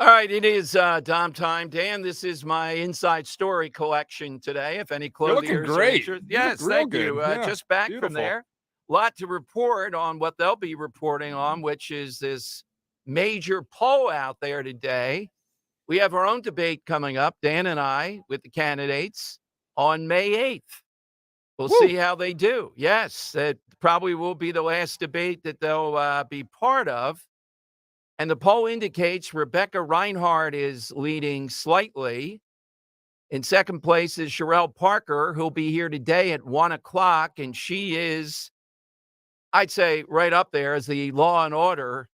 All right, it is Dom time. Dan, this is my inside story collection today. If any You're looking clothiers are great. interested, You look yes, real thank good. you. Yeah, Just back from beautiful. there. Lot to report on what they'll be reporting on, which is this major poll out there today. We have our own debate coming up, Dan and I, with the candidates on May 8th. We'll Woo! see how they do. Yes, it probably will be the last debate that they'll be part of. And the poll indicates Rebecca Reinhardt is leading slightly. In second place is Sherelle Parker, who'll be here today at 1 o'clock. And she is, I'd say, right up there as the law and order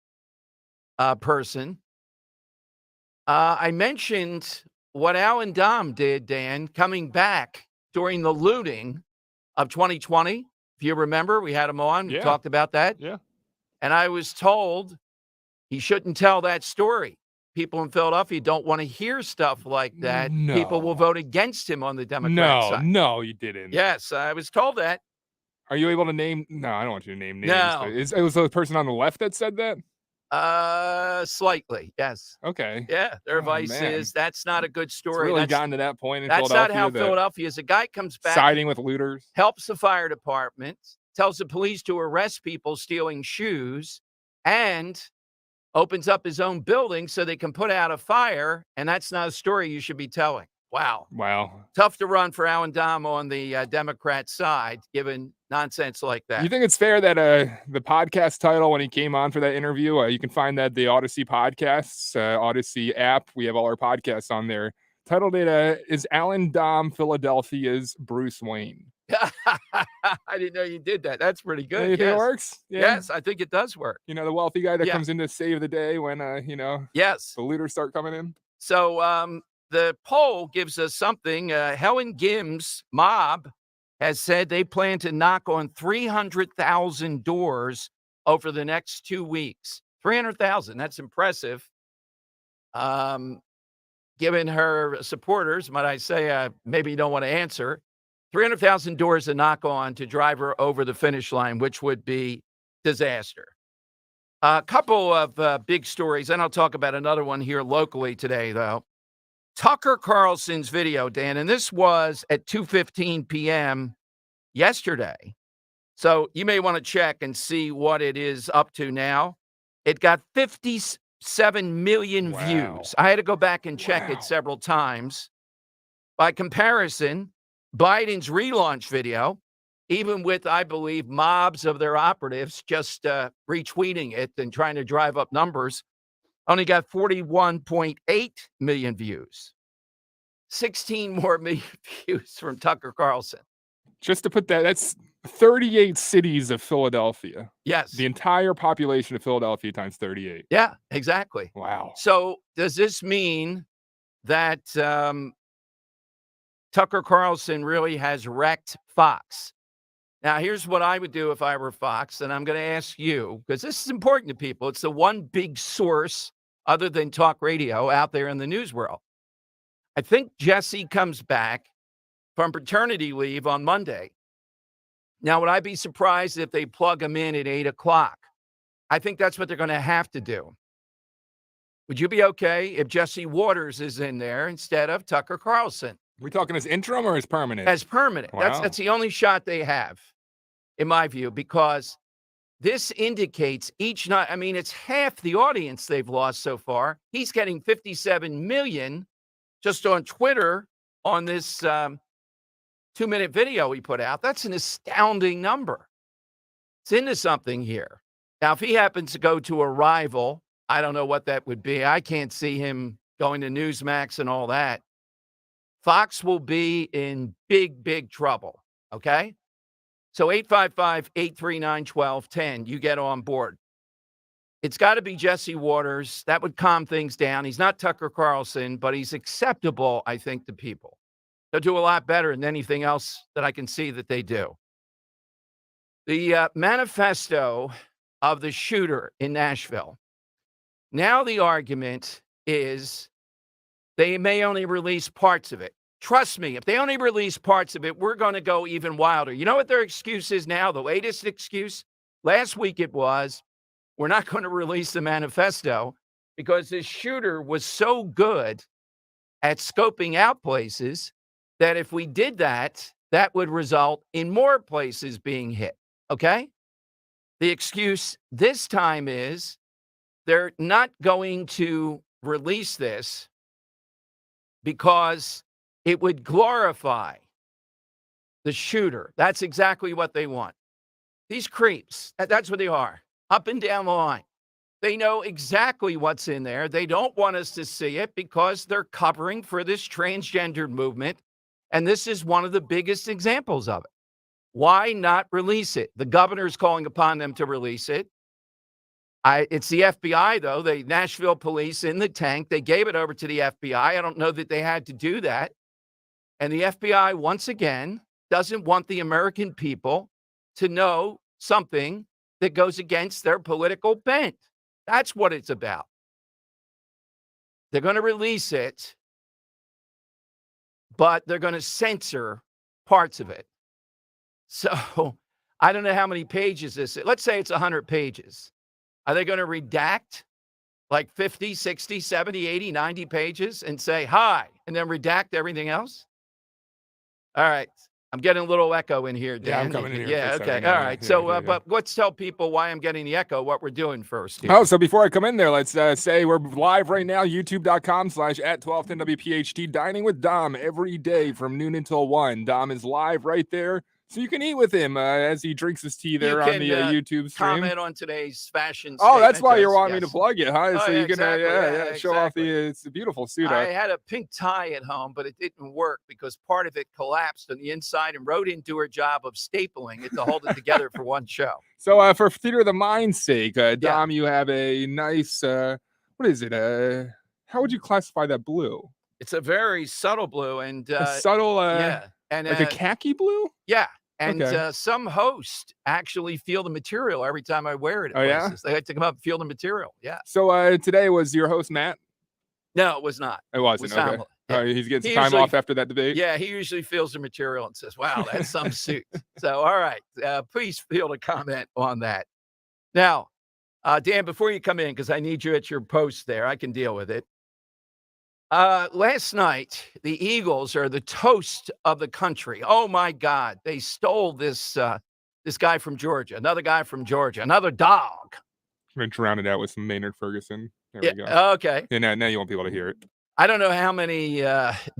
person. I mentioned what Alan Dom did, Dan, coming back during the looting of 2020. If you remember, we had him on, we Yeah, talked about that. yeah. And I was told he shouldn't tell that story. People in Philadelphia don't want to hear stuff like that. People will No. vote against him on the Democrat No, side. no, you didn't. Yes, I was told that. Are you able to name No, I don't want you to name names, but No, it was the person on the left that said that? slightly, yes. Okay. Yeah, their Oh, advice man. is that's not a good It's story. really gotten to that point in That's not how Philadelphia that Philadelphia is. A guy comes back, he siding with looters. helps the fire department, tells the police to arrest people stealing shoes, and opens up his own building so they can put out a fire, and that's not a story you should be telling. Wow. Wow. Tough to run for Alan Dom on the Democrat side, given nonsense like You that. think it's fair that the podcast title when he came on for that interview, you can find that the Odyssey podcasts, Odyssey app. We have all our podcasts on there. Titled it is Alan Dom Philadelphia's Bruce Wayne. I didn't know you did that. That's pretty good. You think it Yes. works? Yeah. Yes, I think it does work. You know, the wealthy guy that Yeah. comes in to save the day when Yes. the looters start coming in. So the poll gives us something. Helen Gim's mob has said they plan to knock on 300,000 doors over the next 2 weeks. 300,000. That's impressive. Given her supporters, might I say, maybe you don't want to answer. 300,000 doors to knock on to drive her over the finish line, which would be disaster. A couple of big stories, and I'll talk about another one here locally today, though. Tucker Carlson's video, Dan, and this was at 2:15 p.m. yesterday. So you may want to check and see what it is up to now. It got 57 million Wow. views. I had to go back and check it several times. By comparison, Biden's relaunch video, even with, I believe, mobs of their operatives just retweeting it and trying to drive up numbers, only got 41.8 million views. 16 more million views from Tucker Carlson. Just to put that's 38 cities of Philadelphia. Yes. The entire population of Philadelphia times 38. Yeah, exactly. Wow. So does this mean that Tucker Carlson really has wrecked Fox? Now, here's what I would do if I were Fox, and I'm going to ask you, because this is important to people. It's the one big source other than talk radio out there in the news world. I think Jesse comes back from paternity leave on Monday. Now, would I be surprised if they plug him in at 8 o'clock? I think that's what they're going to have to do. Would you be okay if Jesse Waters is in there instead of Tucker Carlson? We talking as interim or as permanent? As permanent. Wow. That's the only shot they have, in my view, because this indicates each night. I mean, it's half the audience they've lost so far. He's getting 57 million just on Twitter on this 2-minute video he put out. That's an astounding number. It's into something here. Now, if he happens to go to a rival, I don't know what that would be. I can't see him going to Newsmax and all that. Fox will be in big, big trouble, okay? So 855-839-1210, you get on board. It's got to be Jesse Waters. That would calm things down. He's not Tucker Carlson, but he's acceptable, I think, to people. They'll do a lot better than anything else that I can see that they do. The manifesto of the shooter in Nashville. Now the argument is they may only release parts of it. Trust me, if they only release parts of it, we're going to go even wilder. You know what their excuse is now? The latest excuse? Last week it was, we're not going to release the manifesto because this shooter was so good at scoping out places that if we did that, that would result in more places being hit. Okay? The excuse this time is they're not going to release this because it would glorify the shooter. That's exactly what they want. These creeps, that's what they are, up and down the line. They know exactly what's in there. They don't want us to see it because they're covering for this transgender movement. And this is one of the biggest examples of it. Why not release it? The governor's calling upon them to release it. It's the FBI, though, the Nashville police in the tank. They gave it over to the FBI. I don't know that they had to do that. And the FBI, once again, doesn't want the American people to know something that goes against their political bent. That's what it's about. They're going to release it, but they're going to censor parts of it. So I don't know how many pages this is. Let's say it's 100 pages. Are they going to redact like 50, 60, 70, 80, 90 pages and say, hi, and then redact everything else? All right. I'm getting a little echo in here, Dan. Yeah, I'm coming in here. Yeah, okay. All right. So, but let's tell people why I'm getting the echo, what we're doing first here. Oh, so before I come in there, let's say we're live right now, youtube.com/@1210WPHT, Dining with Dom every day from noon until 1. Dom is live right there. So you can eat with him as he drinks his tea there on the YouTube stream. Comment on today's fashion statement. Oh, that's why you're wanting me to plug it, huh? Oh, so yeah, you can exactly. show off it's a beautiful suit. I had a pink tie at home, but it didn't work because part of it collapsed on the inside and Rhoda didn't do her job of stapling it to hold it together for one show. So for Theater of the Mind's sake, Dom, you have a nice, what is it? How would you classify that blue? It's a very subtle blue and subtle, yeah. And like a khaki blue? Yeah. And some hosts actually feel the material every time I wear it at places. Yeah? They like to come up and feel the material. Yeah. So today was your host, Matt? No, it was not. It wasn't. Okay. Yeah. He's getting some time off after that debate? Yeah, he usually feels the material and says, wow, that's some suit. So, all right. Please feel to comment on that. Now, Dan, before you come in, because I need you at your post there, I can deal with it. Last night, the Eagles are the toast of the country. Oh my God. They stole this guy from Georgia, another guy from Georgia, another dog. I'm going to drown it out with some Maynard Ferguson. There we go. Okay. Yeah, now you won't be able to hear it. I don't know how many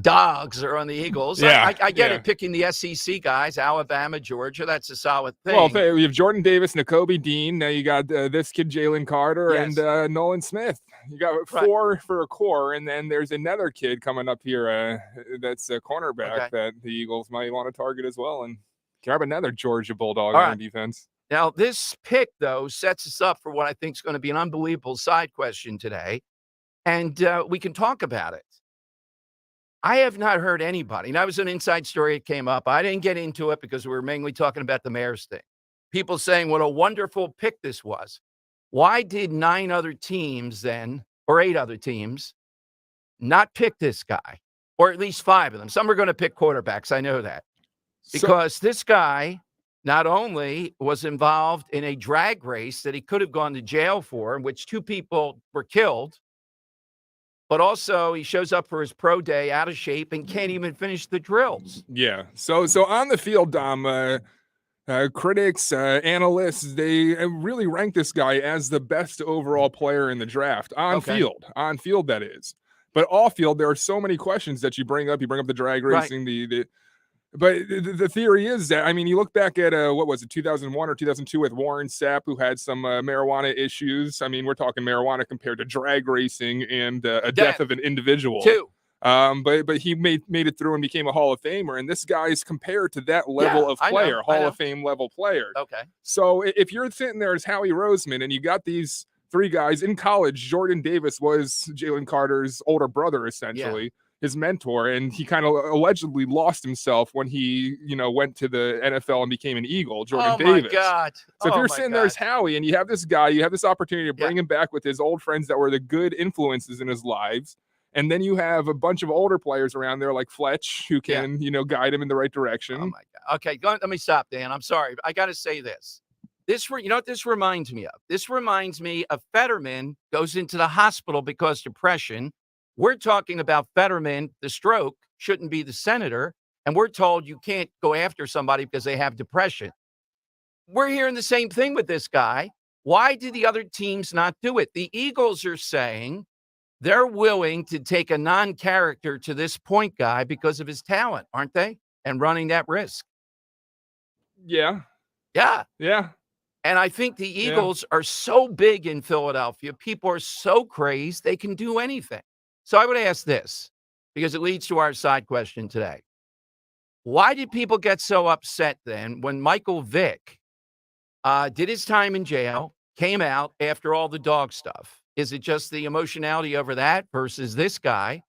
dogs are on the Eagles. Yeah, I get it, picking the SEC guys, Alabama, Georgia. That's a solid thing. Well, we have Jordan Davis, Nakobe Dean. Now you got this kid, Jalen Carter, and Nolan Smith. You got 4 for a core, and then there's another kid coming up here that's a cornerback that the Eagles might want to target as well. And grab another Georgia Bulldog on defense. Now, this pick, though, sets us up for what I think is going to be an unbelievable side question today. And we can talk about it. I have not heard anybody, and that was an inside story that came up. I didn't get into it because we were mainly talking about the mayor's thing. People saying what a wonderful pick this was. Why did 9 other teams then, or 8 other teams, not pick this guy? Or at least 5 of them. Some are going to pick quarterbacks. I know that. Because this guy not only was involved in a drag race that he could have gone to jail for, in which 2 people were killed, but also he shows up for his pro day out of shape and can't even finish the drills. Yeah. So on the field, Dom, critics, analysts, they really rank this guy as the best overall player in the draft on field, that is. But off field, there are so many questions that you bring up. You bring up the drag racing, But the theory is that, I mean, you look back at, what was it, 2001 or 2002 with Warren Sapp, who had some marijuana issues. I mean, we're talking marijuana compared to drag racing and a death of an individual. But he made it through and became a Hall of Famer. And this guy is compared to that level of player, Hall of Fame level player. Okay. So if you're sitting there as Howie Roseman and you got these 3 guys in college, Jordan Davis was Jalen Carter's older brother, essentially. His mentor, and he kind of allegedly lost himself when he, went to the NFL and became an Eagle, Jordan Davis. Oh, my God. So if you're sitting there as Howie and you have this guy, you have this opportunity to bring him back with his old friends that were the good influences in his lives, and then you have a bunch of older players around there like Fletch who can, guide him in the right direction. Oh, my God. Okay, let me stop, Dan. I'm sorry. I got to say this. You know what this reminds me of? This reminds me of Fetterman goes into the hospital because depression. We're talking about Fetterman, the stroke, shouldn't be the senator. And we're told you can't go after somebody because they have depression. We're hearing the same thing with this guy. Why did the other teams not do it? The Eagles are saying they're willing to take a non-character to this point guy because of his talent, aren't they? And running that risk. Yeah. Yeah. Yeah. And I think the Yeah. Eagles are so big in Philadelphia. People are so crazed, they can do anything. So I would ask this because it leads to our side question today. Why did people get so upset then when Michael Vick did his time in jail, came out after all the dog stuff? Is it just the emotionality over that versus this guy?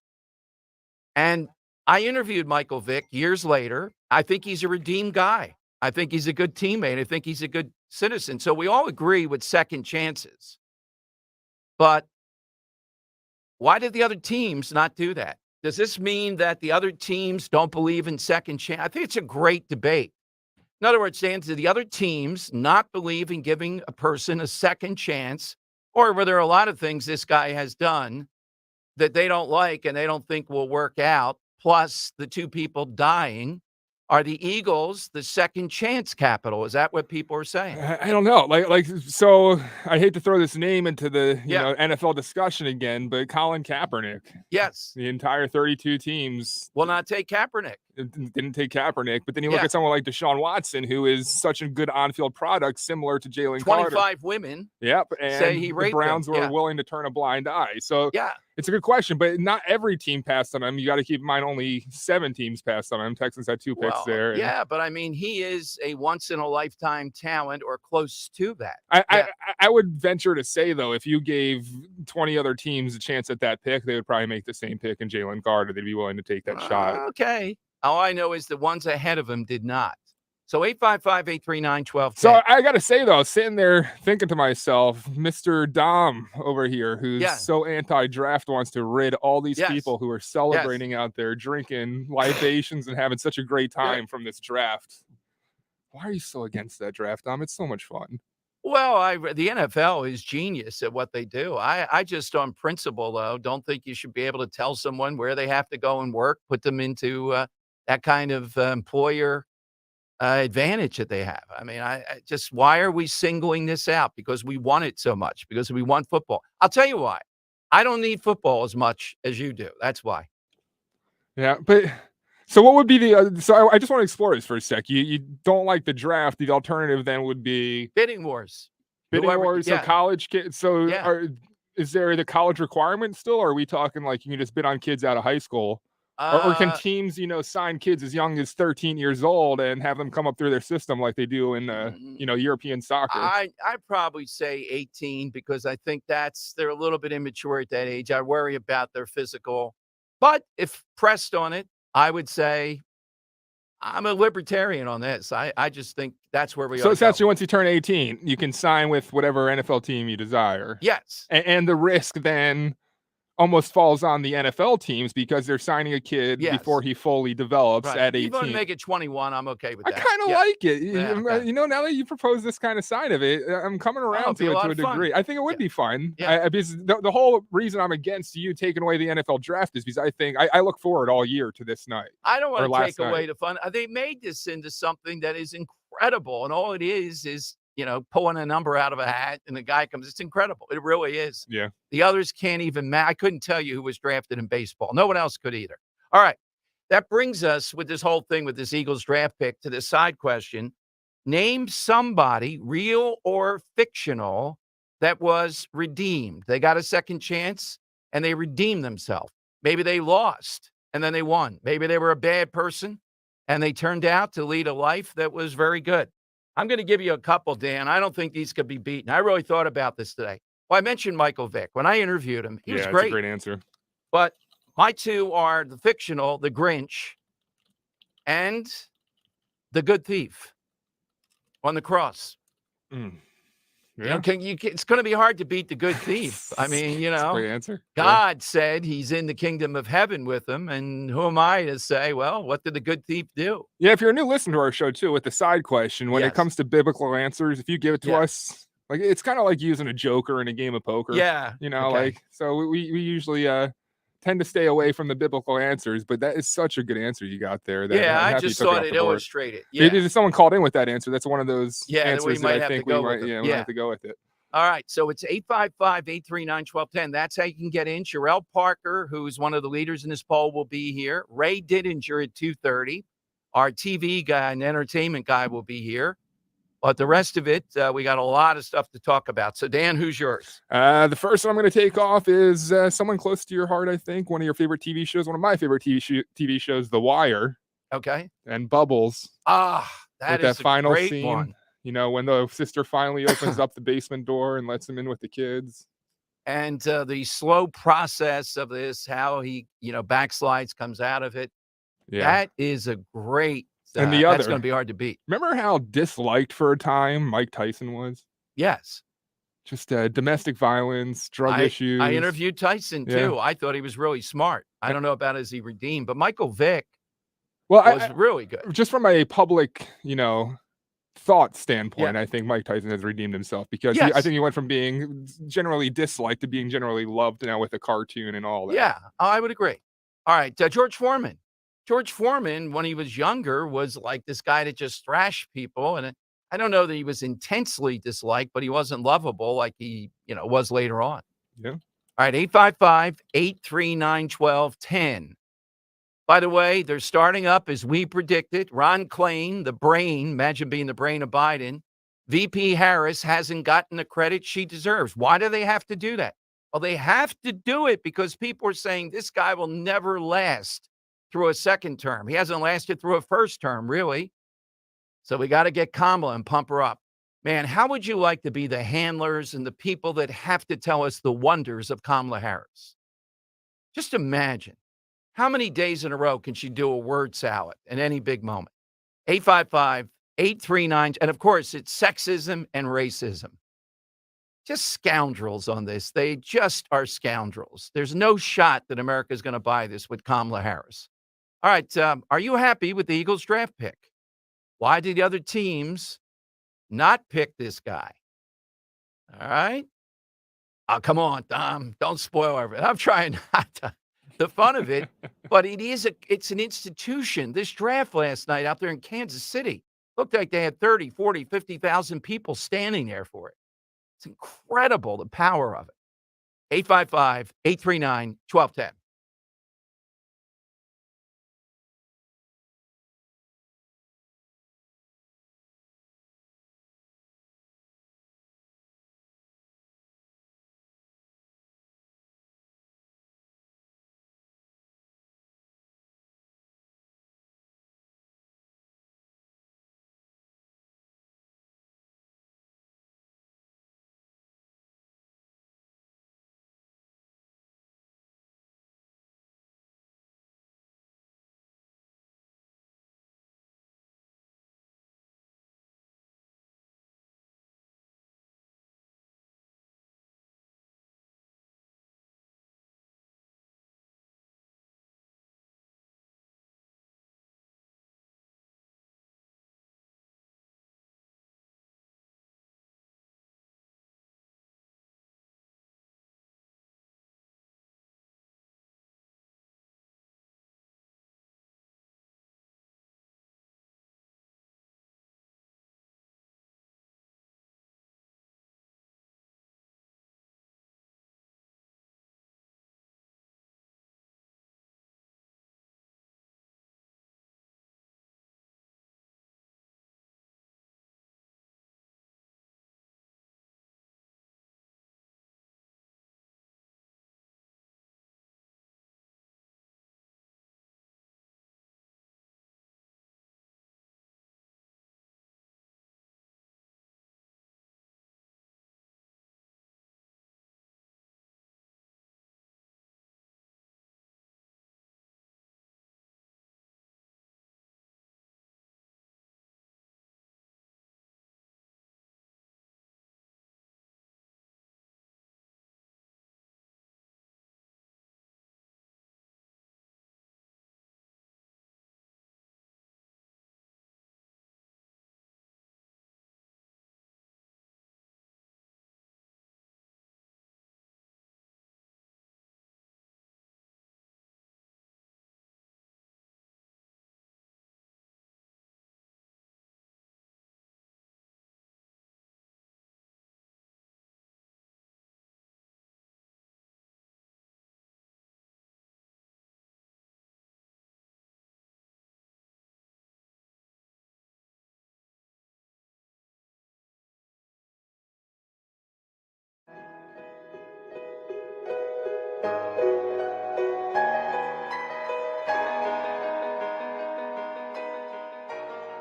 And I interviewed Michael Vick years later. I think he's a redeemed guy. I think he's a good teammate. I think he's a good citizen. So we all agree with second chances. But why did the other teams not do that? Does this mean that the other teams don't believe in second chance? I think it's a great debate. In other words, Dan, do the other teams not believe in giving a person a second chance? Or were there a lot of things this guy has done that they don't like and they don't think will work out, plus the two people dying? Are the Eagles the second chance capital? Is that what people are saying? I don't know. So I hate to throw this name into the, Yeah. NFL discussion again, but Colin Kaepernick, Yes. the entire 32 teams Will not take Kaepernick. didn't take Kaepernick. But then you look Yeah. at someone like Deshaun Watson, who is such a good on-field product, similar to Jalen Carter. 25 women Yep, say he and the raped them. Browns were Yeah. willing to turn a blind eye. So Yeah. it's a good question, but not every team passed on him. You got to keep in mind only 7 teams passed on him. Texans had 2 picks Well, there. and yeah, but I mean, he is a once in a lifetime talent or close to that. I, Yeah. I would venture to say, though, if you gave 20 other teams a chance at that pick, they would probably make the same pick in Jalen Carter. They'd be willing to take that shot. Okay. All I know is the ones ahead of him did not. So 855-839-1210. So I got to say, though, sitting there thinking to myself, Mr. Dom over here, who's Yeah. so anti-draft, wants to rid all these Yes. people who are celebrating out there, drinking libations and having such a great time from this draft. Why are you so against that draft, Dom? It's so much fun. Well, the NFL is genius at what they do. I just, on principle, though, don't think you should be able to tell someone where they have to go and work, put them into that kind of employer advantage that they have. I mean, I just, why are we singling this out? Because we want it so much, because we want football. I'll tell you why. I don't need football as much as you do. That's why. Yeah, but so what would be the so I just want to explore this for a sec. You don't like the draft. The alternative then would be Bidding wars. bidding Whoever- wars. yeah. So college kids. So Yeah. is there the college requirement still, or are we talking like you can just bid on kids out of high school? Or can teams, sign kids as young as 13 years old and have them come up through their system like they do in, European soccer? I'd probably say 18 because I think they're a little bit immature at that age. I worry about their physical. But if pressed on it, I would say I'm a libertarian on this. I just think that's where we So are. essentially, once you turn 18, you can sign with whatever NFL team you desire. Yes. And the risk then almost falls on the NFL teams because they're signing a kid before he fully develops Right. at If you want to 18. make it 21, I'm okay with I that. kind of Yeah. like it. Yeah, okay. Now that you propose this kind of side of it, I'm coming it'd around be a to it lot to a of fun. degree. I think it would Yeah. be fun. Yeah. Because the whole reason I'm against you taking away the NFL draft is because I think I look forward all year to this night. I don't or want to last take away night. the fun. They made this into something that is incredible. And all it is, pulling a number out of a hat and the guy comes. It's incredible. It really is. Yeah. The others can't even I couldn't tell you who was drafted in baseball. No one else could either. All right. That brings us with this whole thing with this Eagles draft pick to this side question. Name somebody, real or fictional, that was redeemed. They got a second chance and they redeemed themselves. Maybe they lost and then they won. Maybe they were a bad person and they turned out to lead a life that was very good. I'm going to give you a couple, Dan. I don't think these could be beaten. I really thought about this today. Well, I mentioned Michael Vick. When I interviewed him, he was That's great. a great answer. But my two are the fictional, the Grinch, and the good thief on the cross. Mm. Yeah. It's gonna be hard to beat the good thief. I It's mean, a great answer. Yeah. God said he's in the kingdom of heaven with him, and who am I to say, well, what did the good thief do? Yeah, if you're a new listener to our show too, with the side question, when it Yes. comes to biblical answers, if you give it to Yeah. us, like it's kind of like using a joker in a game of poker, Yeah. like Okay. so we usually tend to stay away from the biblical answers, but that is such a good answer you got there that Yeah, I'm I happy you just took it thought off it the board. illustrated. Maybe Yeah. if someone called in with that answer, that's one of those Yeah, that we answers that might I have to think we go with might, him. yeah, we might Yeah. have to go with it. All right. So it's 855-839-1210. That's how you can get in. Sherelle Parker, who's one of the leaders in this poll, will be here. Ray Didinger at 2:30. Our TV guy and entertainment guy will be here. But the rest of it, we got a lot of stuff to talk about. So, Dan, who's yours? The first one I'm going to take off is someone close to your heart, I think. One of your favorite TV shows, one of my favorite TV shows, The Wire Okay. and Bubbles. Ah, With that that is a final great scene, one. when the sister finally opens up the basement door and lets him in with the kids. And the slow process of this, how he, backslides, comes out of it. Yeah. That is a great, And the that's going other, to be hard to beat. remember how disliked for a time Mike Tyson was? Yes. Just domestic violence, drug I issues. interviewed Tyson Yeah. too. I thought he was really smart. I Eh, don't know about as he redeemed, but Michael Vick Well, was really good. just from a public, thought Yeah. standpoint, I think Mike Tyson has redeemed himself because I Yes. think he went from being generally disliked to being generally loved now with a cartoon and all that. Yeah, I would agree. All right, George Foreman. George Foreman, when he was younger, was like this guy that just thrashed people, and I don't know that he was intensely disliked, but he wasn't lovable like he, was later on. Yeah. All right, 855-839-1210. By the way, they're starting up as we predicted. Ron Klain, the brain, imagine being the brain of Biden. VP Harris hasn't gotten the credit she deserves. Why do they have to do that? Well, they have to do it because people are saying this guy will never last through a second term. He hasn't lasted through a first term, really. So we got to get Kamala and pump her up. Man, how would you like to be the handlers and the people that have to tell us the wonders of Kamala Harris? Just imagine. How many days in a row can she do a word salad in any big moment? 855-839. And of course, it's sexism and racism. Just scoundrels on this. They just are scoundrels. There's no shot that America is going to buy this with Kamala Harris. All right. Are you happy with the Eagles draft pick? Why did the other teams not pick this guy? All right. Oh, come on, Dom. Don't spoil everything. I'm trying not to. The fun of it, but it's an institution. This draft last night out there in Kansas City looked like they had 30, 40, 50,000 people standing there for it. It's incredible, the power of it. 855-839-1210.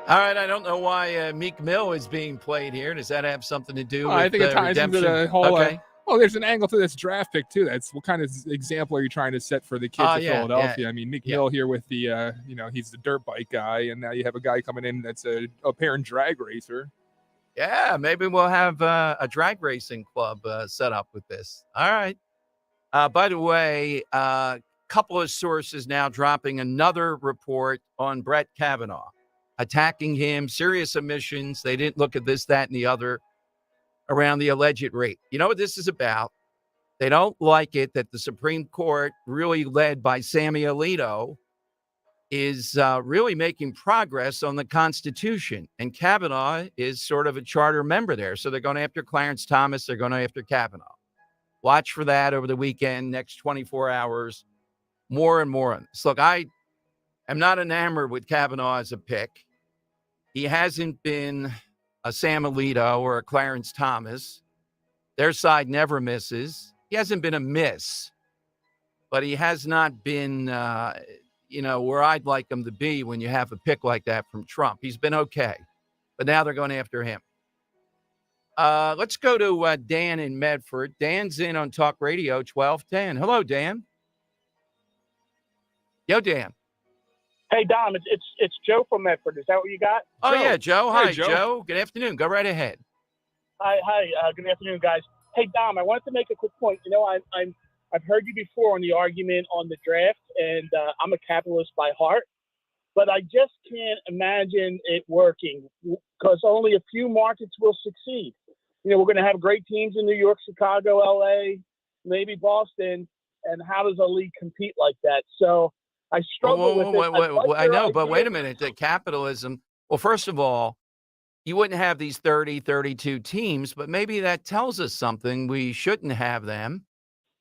All right, I don't know why Meek Mill is being played here. Does that have something to do I with think it ties into redemption? the whole. Okay. There's an angle to this draft pick too. That's what kind of example are you trying to set for the kids of Philadelphia? I mean, Meek Mill here with the, he's the dirt bike guy, and now you have a guy coming in that's a parent drag racer. Yeah, maybe we'll have a drag racing club set up with this. All right. By the way, a couple of sources now dropping another report on Brett Kavanaugh, attacking him, serious omissions. They didn't look at this, that, and the other around the alleged rape. You know what this is about? They don't like it that the Supreme Court, really led by Sammy Alito, is really making progress on the Constitution. And Kavanaugh is sort of a charter member there. So they're going after Clarence Thomas. They're going after Kavanaugh. Watch for that over the weekend, next 24 hours, more and more on this. Look, I am not enamored with Kavanaugh as a pick. He hasn't been a Sam Alito or a Clarence Thomas. Their side never misses. He hasn't been a miss, but he has not been, where I'd like him to be when you have a pick like that from Trump. He's been okay, but now they're going after him. Let's go to Dan in Medford. Dan's in on Talk Radio 1210. Hello, Dan. Yo, Dan. Hey, Dom, it's Joe from Medford. Is that what you got? Oh, Joe. yeah, Joe. Hi, Hey, Joe. Joe. Good afternoon. Go right ahead. Hi. Good afternoon, guys. Hey, Dom, I wanted to make a quick point. I've heard you before on the argument on the draft, and I'm a capitalist by heart, but I just can't imagine it working because only a few markets will succeed. We're going to have great teams in New York, Chicago, LA, maybe Boston, and how does a league compete like that? So I struggle with it. I know, but wait a minute. The capitalism. Well, first of all, you wouldn't have these 30, 32 teams, but maybe that tells us something. We shouldn't have them.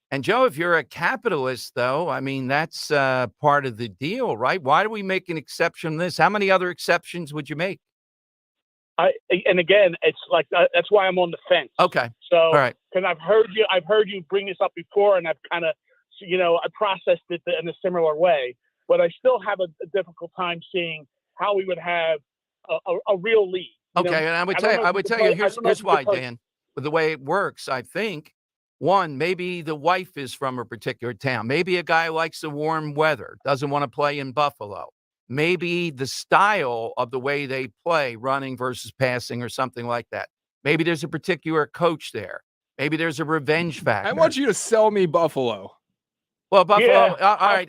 And Joe, if you're a capitalist, though, I mean, that's part of the deal, right? Why do we make an exception to this? How many other exceptions would you make? And again, it's like that's why I'm on the fence. Okay. So, all right. Because I've heard you bring this up before, and I've kind of, I processed it in a similar way, but I still have a difficult time seeing how we would have a real league. Okay, and I would tell you, here's why, Dan. With the way it works, I think, one, maybe the wife is from a particular town. Maybe a guy likes the warm weather, doesn't want to play in Buffalo. Maybe the style of the way they play, running versus passing or something like that. Maybe there's a particular coach there. Maybe there's a revenge factor. I want you to sell me Buffalo. Well, Buffalo, all right.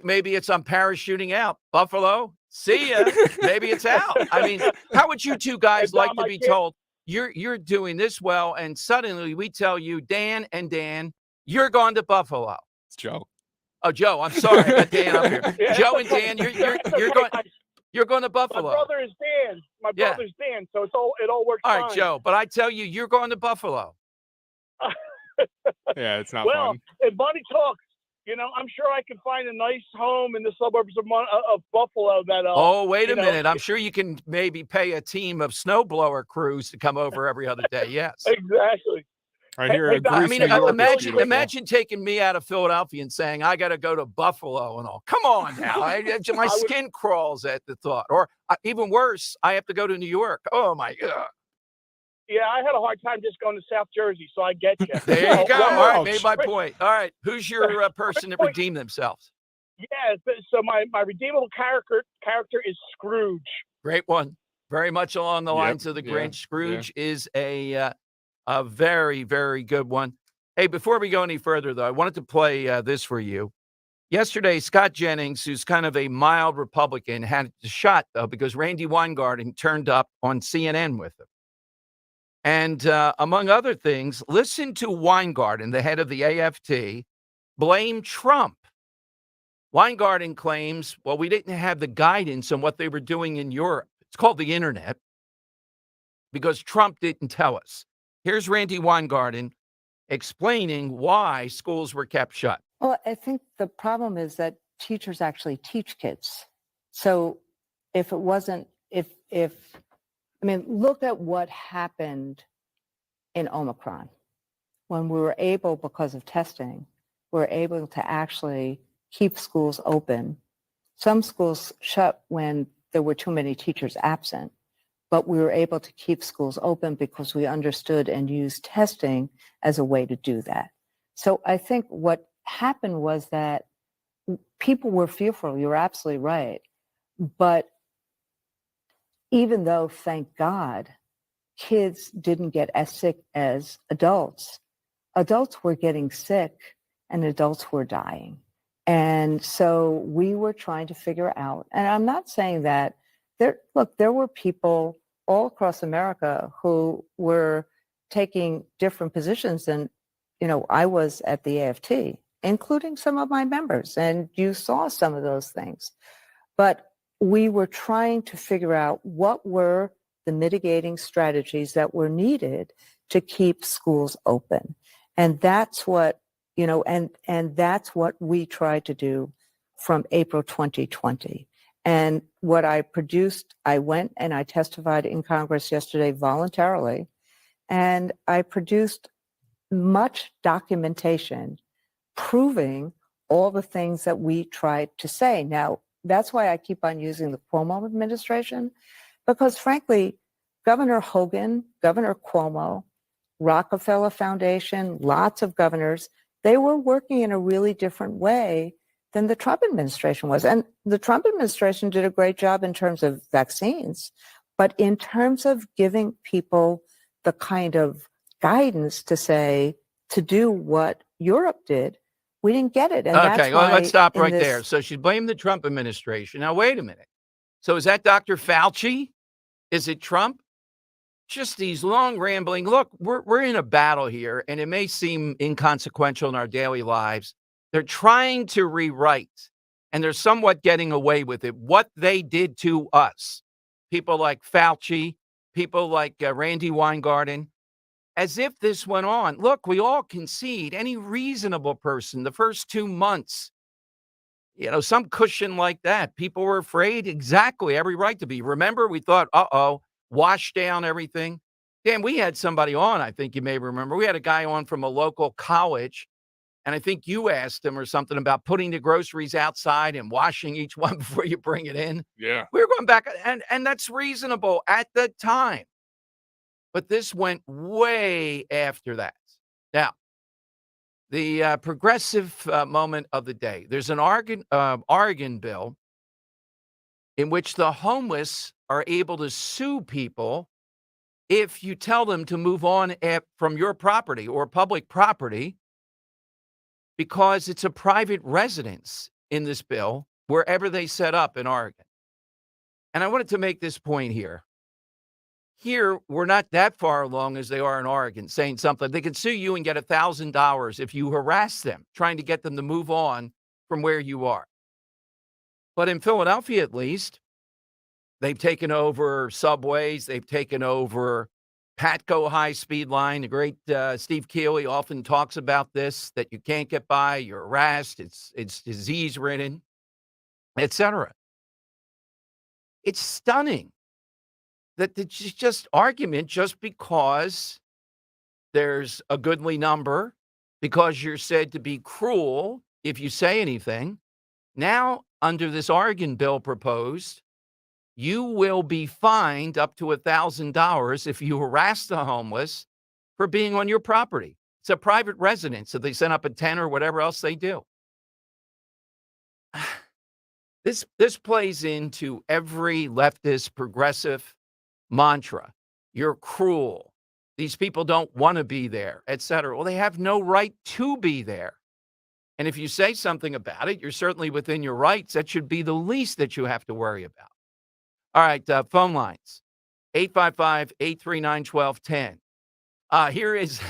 Maybe it's I'm parachuting out. Buffalo, see ya. Maybe it's out. I mean, how would you two guys like to be told you're doing this well, and suddenly we tell you, Dan, you're going to Buffalo. It's Joe. Oh, Joe, I'm sorry. I got Dan up here. Yeah, Joe and Dan, you're going to Buffalo. My brother is Dan. Brother's Dan, so it all works fine. All right, Joe, but I tell you, you're going to Buffalo. Yeah, it's not fun. If money talks, I'm sure I can find a nice home in the suburbs of Buffalo that. Oh, wait a minute! I'm sure you can maybe pay a team of snowblower crews to come over every other day. Yes, exactly. I hear. I mean, imagine taking me out of Philadelphia and saying I got to go to Buffalo and all. Come on now, my skin crawls at the thought. Or even worse, I have to go to New York. Oh my God. Yeah, I had a hard time just going to South Jersey, so I get you. There you go. All right, made my point. All right, who's your person that redeemed themselves? Yeah, so my redeemable character is Scrooge. Great one. Very much along the lines of the Grinch. Scrooge is a very, very good one. Hey, before we go any further, though, I wanted to play this for you. Yesterday, Scott Jennings, who's kind of a mild Republican, had a shot, though, because Randy Weingarten turned up on CNN with him. And among other things, listen to Weingarten, the head of the AFT, blame Trump. Weingarten claims, well, we didn't have the guidance on what they were doing in Europe. It's called the internet because Trump didn't tell us. Here's Randy Weingarten explaining why schools were kept shut. Well, I think the problem is that teachers actually teach kids. So if it wasn't, look at what happened in Omicron. When we were able, because of testing, we were able to actually keep schools open. Some schools shut when there were too many teachers absent, but we were able to keep schools open because we understood and used testing as a way to do that. So I think what happened was that people were fearful. You're absolutely right. But even though, thank God, kids didn't get as sick as adults, adults were getting sick and adults were dying. And so we were trying to figure out, and I'm not saying that there were people all across America who were taking different positions than, I was at the AFT, including some of my members, and you saw some of those things. But we were trying to figure out what were the mitigating strategies that were needed to keep schools open. And that's what, and that's what we tried to do from April 2020. And what I produced, I went and I testified in Congress yesterday voluntarily, and I produced much documentation proving all the things that we tried to say. Now, that's why I keep on using the Cuomo administration, because frankly, Governor Hogan, Governor Cuomo, Rockefeller Foundation, lots of governors, they were working in a really different way than the Trump administration was. And the Trump administration did a great job in terms of vaccines, but in terms of giving people the kind of guidance to say, to do what Europe did, we didn't get it. And Okay, well, let's stop right there. this, So she blamed the Trump administration. Now, wait a minute. So is that Dr. Fauci? Is it Trump? Just these long rambling. Look, we're in a battle here, and it may seem inconsequential in our daily lives. They're trying to rewrite, and they're somewhat getting away with it, what they did to us. People like Fauci, people like Randy Weingarten, as if this went on. Look, we all concede, any reasonable person, the first 2 months, some cushion like that. People were afraid, exactly, every right to be. Remember, we thought, wash down everything. Dan, we had somebody on, I think you may remember. We had a guy on from a local college, and I think you asked him or something about putting the groceries outside and washing each one before you bring it in. Yeah. We were going back, and that's reasonable at the time. But this went way after that. Now, the progressive moment of the day. There's an Oregon bill in which the homeless are able to sue people if you tell them to move on from your property or public property, because it's a private residence in this bill wherever they set up in Oregon. And I wanted to make this point here. Here, we're not that far along as they are in Oregon, saying something. They can sue you and get $1,000 if you harass them, trying to get them to move on from where you are. But in Philadelphia, at least, they've taken over subways. They've taken over Patco high-speed line. The great Steve Keeley often talks about this, that you can't get by, you're harassed, it's disease-ridden, etc. It's stunning that it's just argument just because there's a goodly number, because you're said to be cruel if you say anything. Now, under this Oregon bill proposed, you will be fined up to $1,000 if you harass the homeless for being on your property. It's a private residence, so they send up a tent or whatever else they do. This plays into every leftist progressive mantra. You're cruel. These people don't want to be there, etc. Well, they have no right to be there. And if you say something about it, you're certainly within your rights. That should be the least that you have to worry about. All right, phone lines, 855-839-1210. Here is,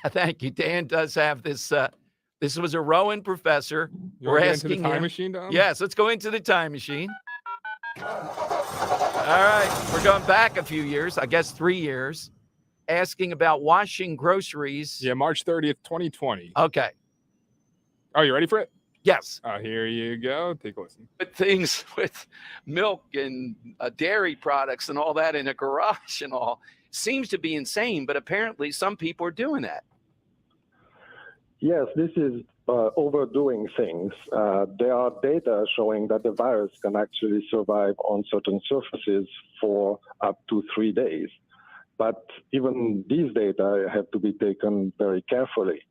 thank you, Dan does have this. This was a Rowan professor. We're asking into the time machine, Dom? Yes, let's go into the time machine. All right, we're going back a few years, I guess 3 years, asking about washing groceries. Yeah, March 30th, 2020. Okay. Oh, you ready for it? Yes. Here you go. Take a listen. But things with milk and dairy products and all that in a garage and all seems to be insane, but apparently some people are doing that. Yes, this is overdoing things. There are data showing that the virus can actually survive on certain surfaces for up to 3 days. But even these data have to be taken very carefully,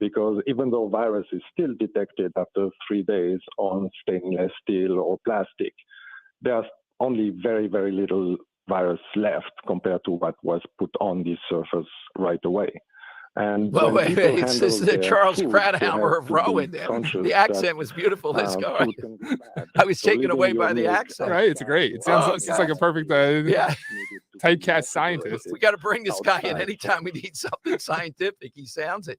because even though virus is still detected after 3 days on stainless steel or plastic, there's only very, very little virus left compared to what was put on this surface right away. And Well, when people this handle is the their Charles food, they Kratauer have of to be Rowan. conscious The accent that, was beautiful. This guy. food can be bad. I was So taken leaving away your by the milk accent. Right, it's great. It sounds Oh, it's like a God. perfect Yeah. typecast scientist. We got to bring this guy in outside. anytime we need something scientific. He sounds it.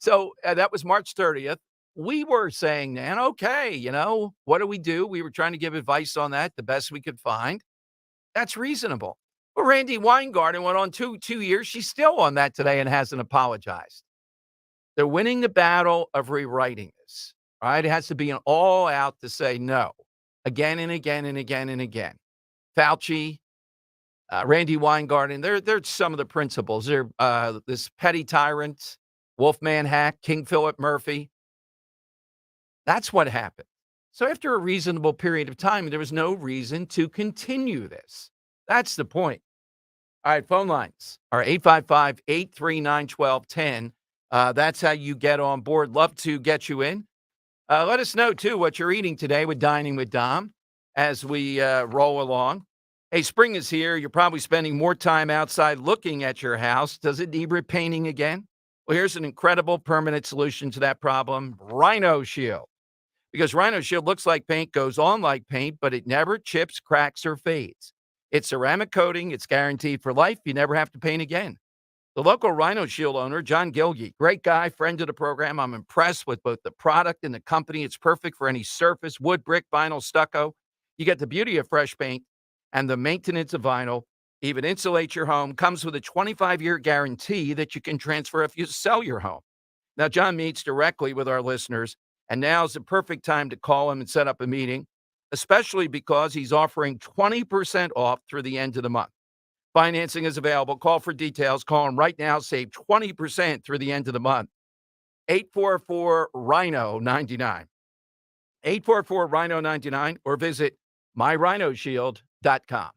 So that was March 30th. We were saying then, okay, what do we do? We were trying to give advice on that, the best we could find. That's reasonable. Well, Randy Weingarten went on two years. She's still on that today and hasn't apologized. They're winning the battle of rewriting this. All right. It has to be an all out to say no again and again and again and again. Fauci, Randy Weingarten, they're some of the principals. They're this petty tyrant, Wolfman hack, King Philip Murphy. That's what happened. So after a reasonable period of time, there was no reason to continue this. That's the point. All right, phone lines are 855-839-1210. That's how you get on board. Love to get you in. Let us know, too, what you're eating today with Dining with Dom as we roll along. Hey, spring is here. You're probably spending more time outside looking at your house. Does it need repainting again? Well, here's an incredible permanent solution to that problem, Rhino Shield. Because Rhino Shield looks like paint, goes on like paint, but it never chips, cracks, or fades. It's ceramic coating. It's guaranteed for life. You never have to paint again. The local Rhino Shield owner, John Gilgee, great guy, friend of the program. I'm impressed with both the product and the company. It's perfect for any surface, wood, brick, vinyl, stucco. You get the beauty of fresh paint and the maintenance of vinyl. Even insulate your home. Comes with a 25-year guarantee that you can transfer if you sell your home. Now, John meets directly with our listeners, and now's the perfect time to call him and set up a meeting, especially because he's offering 20% off through the end of the month. Financing is available. Call for details. Call him right now. Save 20% through the end of the month. 844-RHINO-99. 844-RHINO-99 or visit myrhinoshield.com.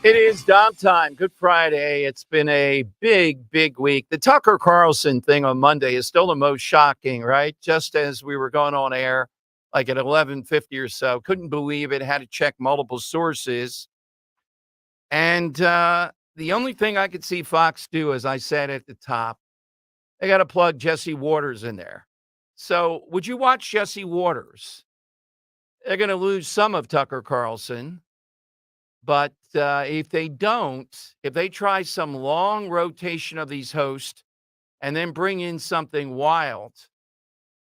It is Dom time. Good Friday. It's been a big, big week. The Tucker Carlson thing on Monday is still the most shocking, right? Just as we were going on air, like at 11:50 or so, couldn't believe it. Had to check multiple sources. And the only thing I could see Fox do, as I said at the top, they got to plug Jesse Waters in there. So would you watch Jesse Waters? They're going to lose some of Tucker Carlson. But if they don't, if they try some long rotation of these hosts and then bring in something wild,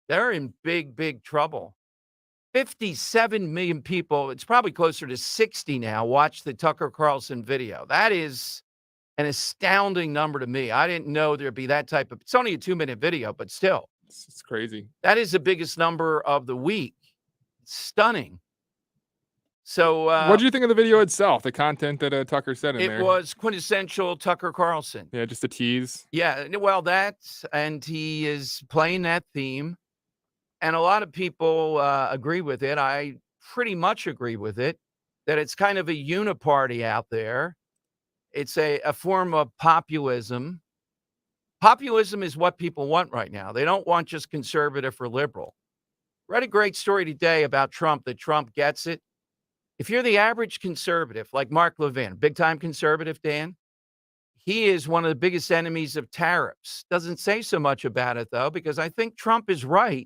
they're in big, big trouble. 57 million people, it's probably closer to 60 now, watch the Tucker Carlson video. That is an astounding number to me. I didn't know there'd be that type of, it's only a 2-minute video, but still. It's crazy. That is the biggest number of the week. Stunning. So what did you think of the video itself, the content that Tucker said in there? It was quintessential Tucker Carlson. Yeah, just a tease. Yeah, well, and he is playing that theme. And a lot of people agree with it. I pretty much agree with it, that it's kind of a uniparty out there. It's a form of populism. Populism is what people want right now. They don't want just conservative or liberal. Read a great story today about Trump, that Trump gets it. If you're the average conservative, like Mark Levin, big-time conservative, Dan, he is one of the biggest enemies of tariffs. Doesn't say so much about it, though, because I think Trump is right.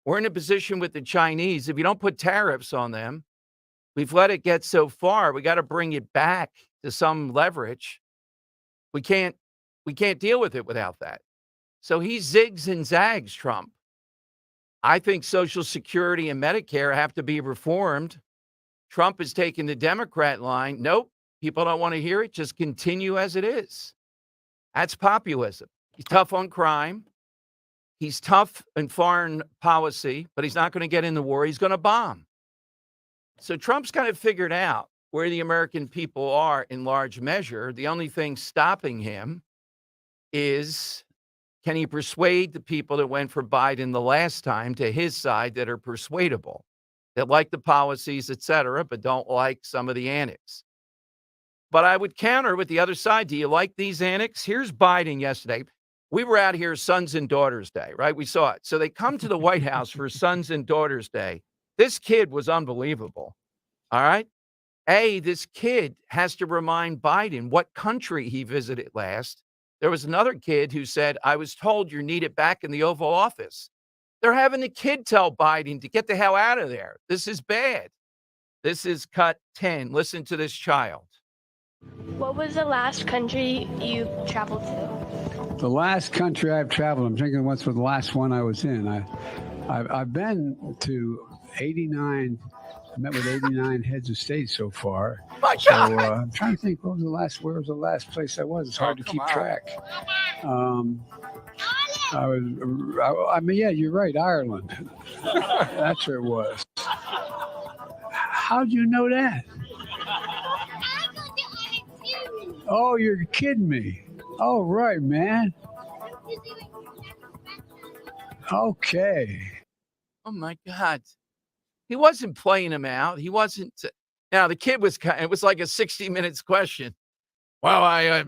We're in a position with the Chinese. If you don't put tariffs on them, we've let it get so far. We got to bring it back to some leverage. We can't deal with it without that. So he zigs and zags, Trump. I think Social Security and Medicare have to be reformed. Trump is taking the Democrat line. Nope, people don't want to hear it. Just continue as it is. That's populism. He's tough on crime. He's tough in foreign policy, but he's not going to get in the war. He's going to bomb. So Trump's kind of figured out where the American people are in large measure. The only thing stopping him is, can he persuade the people that went for Biden the last time to his side that are persuadable, that like the policies, et cetera, but don't like some of the annex. But I would counter with the other side. Do you like these annex? Here's Biden yesterday. We were out here Sons and Daughters Day, right? We saw it. So they come to the White House for Sons and Daughters Day. This kid was unbelievable. All right. This kid has to remind Biden what country he visited last. There was another kid who said, I was told you're needed back in the Oval Office. They're having the kid tell Biden to get the hell out of there. This is bad. This is cut 10. Listen to this child. What was the last country you traveled to? The last country I've traveled, I'm thinking what's the last one I was in. I've been to 89, I met with 89 heads of state so far. My So God. I'm trying to think where was the last place I was. It's hard to keep track. Yeah, you're right, Ireland. That's where it was. How'd you know that? Oh, you're kidding me. Oh, right, man. Okay. Oh, my God. He wasn't playing him out. He wasn't. Now, the kid was, it was like a 60 minutes question. Well, I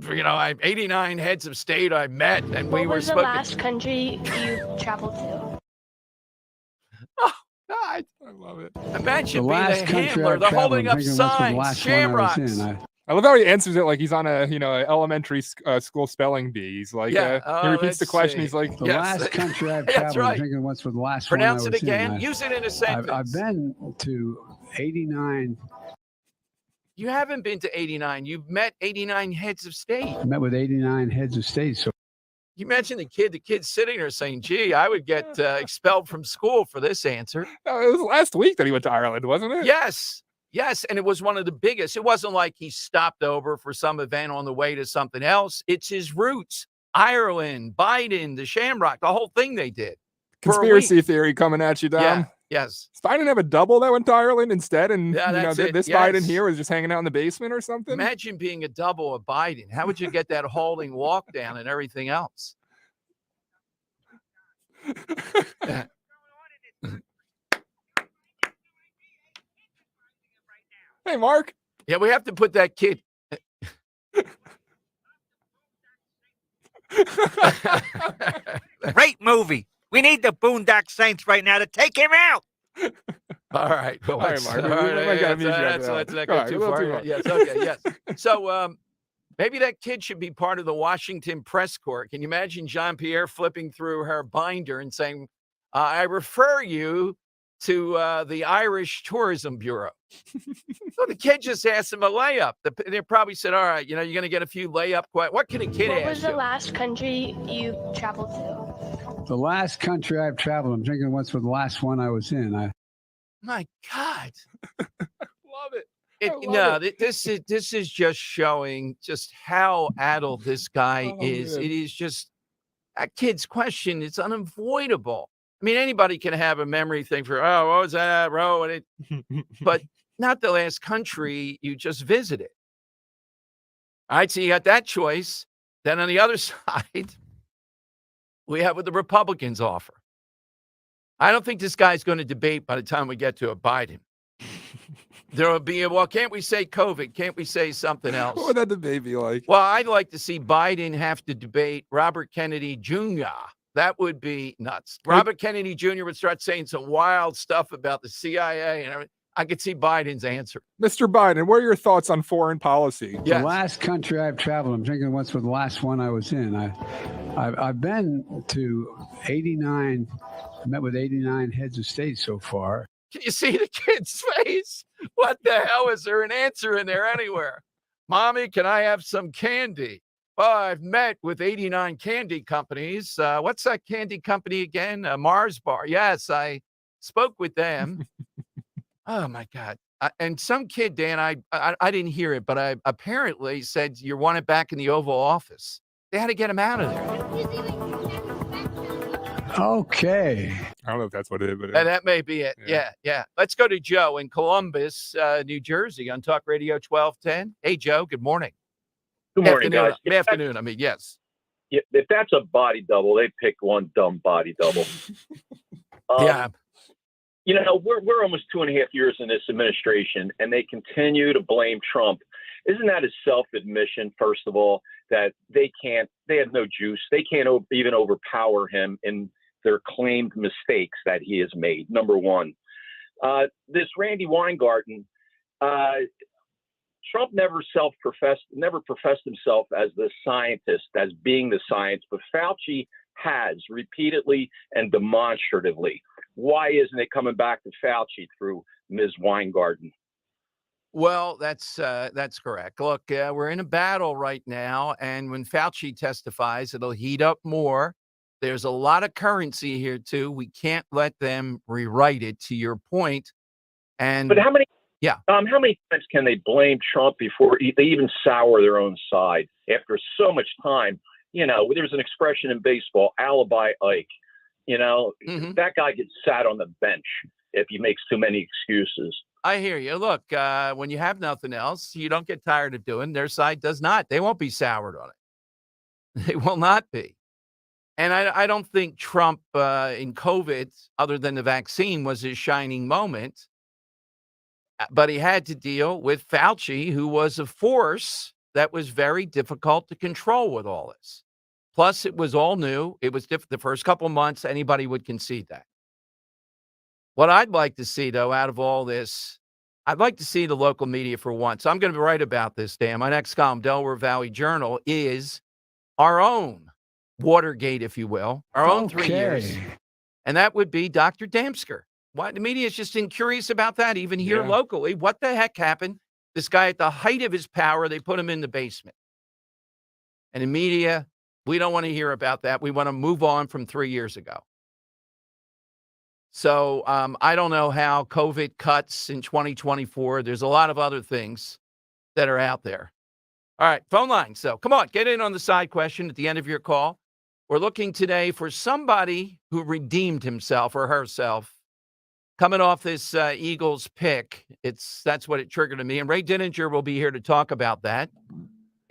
89 heads of state I met, and we were What was the spoken. last country you traveled to? Oh, God. I love it. Imagine The being last a country handler. I've They're traveled, holding I'm up thinking what's the signs, last one I was shamrocks. in. I love how he answers it like he's on a elementary school spelling bee. He's like, Yeah, he repeats the let's question. see. He's like, The Yes. last country I've That's traveled, right. I'm thinking what's the last Pronounce one I it was again. in. Use it in a sentence. I've been to 89. You haven't been to 89. You've met 89 heads of state. I met with 89 heads of state. So You mentioned the kid's sitting there saying, gee, I would get expelled from school for this answer. no, it was last week that he went to Ireland, wasn't it? Yes. And it was one of the biggest. It wasn't like he stopped over for some event on the way to something else. It's his roots. Ireland, Biden, the Shamrock, the whole thing they did. for a Conspiracy week. theory coming at you, Dom. Yeah. Yes. Does Biden have a double that went to Ireland instead? And Yeah, that's it. this Yes. Biden here was just hanging out in the basement or something? Imagine being a double of Biden. How would you get that holding walk down and everything else? Hey, Mark. Yeah, we have to put that kid. Great movie. We need the Boondock Saints right now to take him out. All right. Well, All right, let's, Mark. all We right, might gotta meet you after let's that let's one. not Go go ahead, a too little far. too far. Yes. Okay. Yes. So, maybe that kid should be part of the Washington press corps. Can you imagine Jean-Pierre flipping through her binder and saying, I refer you to the Irish Tourism Bureau? So the kid just asked him a layup. They probably said, all right, you're going to get a few layup questions. What can a kid What ask was the you? last country you traveled to? The last country I've traveled, I'm thinking what's the last one I was in. My God. Love it. I love No, it. this is just showing just how addled this guy Oh, is. man. It is just that kid's question. It's unavoidable. I mean, anybody can have a memory thing for, oh, what was that, bro? But not the last country you just visited. All right, so you got that choice. Then on the other side, we have what the Republicans offer. I don't think this guy's going to debate by the time we get to a Biden. There will be well, can't we say COVID? Can't we say something else? What would that debate be like? Well, I'd like to see Biden have to debate Robert Kennedy Jr. That would be nuts. Robert Kennedy Jr. would start saying some wild stuff about the CIA and everything. I could see Biden's answer. Mr. Biden, what are your thoughts on foreign policy? The last country I've traveled, I'm thinking what's the last one I was in. I've been to 89, met with 89 heads of state so far. Can you see the kid's face? What the hell? Is there an answer in there anywhere? Mommy, can I have some candy? Well, I've met with 89 candy companies. What's that candy company again? Mars Bar. Yes, I spoke with them. Oh, my God. And some kid, Dan, I didn't hear it, but I apparently said you want it back in the Oval Office. They had to get him out of there. Okay. I don't know if that's what it is, but That may be it. Yeah. Let's go to Joe in Columbus, New Jersey on Talk Radio 1210. Hey, Joe, good morning. Good morning, guys. Good afternoon. I mean, yes. If that's a body double, they picked one dumb body double. Yeah. We're almost 2.5 years in this administration, and they continue to blame Trump. Isn't that a self-admission, first of all, that they have no juice. They can't even overpower him in their claimed mistakes that he has made, number one. This Randy Weingarten, Trump never professed himself as the scientist, as being the science, but Fauci has repeatedly and demonstratively. Why isn't it coming back to Fauci through Ms. Weingarten? Well, that's correct. Look, we're in a battle right now, and when Fauci testifies, it'll heat up more. There's a lot of currency here too. We can't let them rewrite it. To your point, But how many? Yeah. How many times can they blame Trump before they even sour their own side after so much time? There's an expression in baseball, alibi Ike. That guy gets sat on the bench if he makes too many excuses. I hear you. Look, when you have nothing else, you don't get tired of doing. Their side does not. They won't be soured on it. They will not be. And I don't think Trump in COVID, other than the vaccine, was his shining moment. But he had to deal with Fauci, who was a force that was very difficult to control with all this. Plus, it was all new. It was the first couple of months. Anybody would concede that. What I'd like to see, though, out of all this, I'd like to see the local media for once. I'm going to write about this, Dan. My next column, Delaware Valley Journal, is our own Watergate, if you will, our own 3 years. And that would be Dr. Damsker. Why the media is just incurious about that, even here locally. What the heck happened? This guy at the height of his power, they put him in the basement. And in media, we don't want to hear about that. We want to move on from 3 years ago. So I don't know how COVID cuts in 2024. There's a lot of other things that are out there. All right, phone line. So come on, get in on the side question at the end of your call. We're looking today for somebody who redeemed himself or herself coming off this Eagles pick. That's what it triggered in me. And Ray Dininger will be here to talk about that.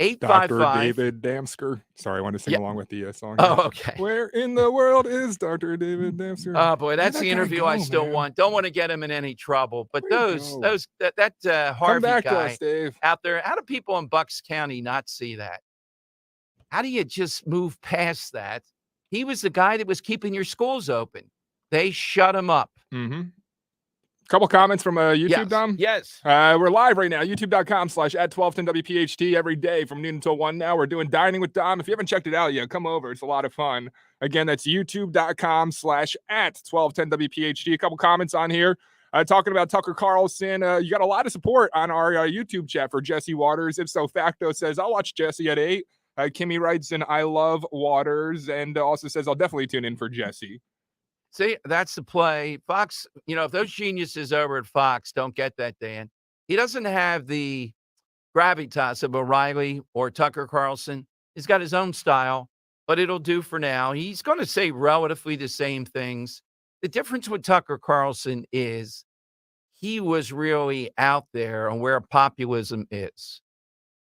855. Dr. David Damsker. Sorry, I want to sing along with the song. Oh, okay. Where in the world is Dr. David Damsker? Oh boy, that's the interview I still want. Don't want to get him in any trouble. But that Harvey Come back guy to us, Dave. out there, how do people in Bucks County not see that? How do you just move past that? He was the guy that was keeping your schools open. They shut him up. Mm-hmm. Couple comments from YouTube, Yes. Dom. Yes. We're live right now, youtube.com/@1210WPHT every day from noon until 1 now. We're doing Dining with Dom. If you haven't checked it out yet, come over. It's a lot of fun. Again, that's youtube.com/@1210WPHT. A couple comments on here. Talking about Tucker Carlson. You got a lot of support on our YouTube chat for Jesse Waters. If so, Facto says, I'll watch Jesse at 8. Kimmy writes in, I love Waters, and also says, I'll definitely tune in for Jesse. See, that's the play. Fox, if those geniuses over at Fox don't get that, Dan, he doesn't have the gravitas of O'Reilly or Tucker Carlson. He's got his own style, but it'll do for now. He's going to say relatively the same things. The difference with Tucker Carlson is he was really out there on where populism is.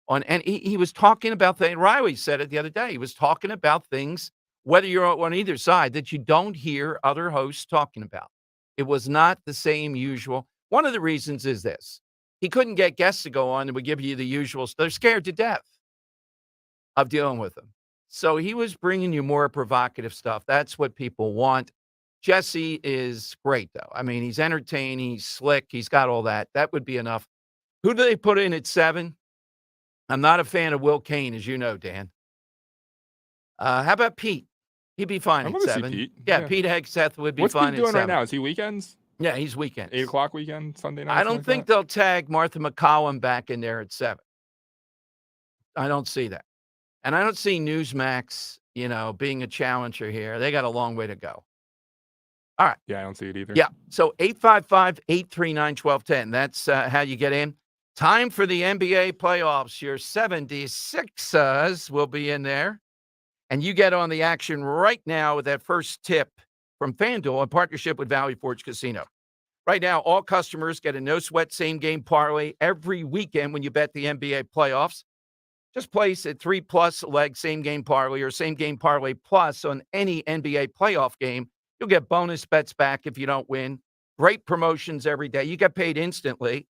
And he was talking about things. Riley said it the other day. He was talking about things, whether you're on either side, that you don't hear other hosts talking about. It was not the same usual. One of the reasons is this. He couldn't get guests to go on that would give you the usual. They're scared to death of dealing with them. So he was bringing you more provocative stuff. That's what people want. Jesse is great, though. I mean, he's entertaining. He's slick. He's got all that. That would be enough. Who do they put in at 7? I'm not a fan of Will Kane, as you know, Dan. How about Pete? He'd be fine I at want to see 7. Pete. Yeah, Pete Hegseth would be What's fine Pete at doing 7. right now? Is he weekends? Yeah, he's weekends. 8 o'clock weekend, Sunday night? I don't think they'll tag Martha McCollum back in there at 7. I don't see that. And I don't see Newsmax, being a challenger here. They got a long way to go. All right. Yeah, I don't see it either. Yeah. So 855-839-1210. That's how you get in. Time for the NBA playoffs. Your 76ers will be in there. And you get on the action right now with that first tip from FanDuel in partnership with Valley Forge Casino. Right now, all customers get a no-sweat same-game parlay every weekend when you bet the NBA playoffs. Just place a 3-plus leg same-game parlay or same-game parlay plus on any NBA playoff game. You'll get bonus bets back if you don't win. Great promotions every day. You get paid instantly.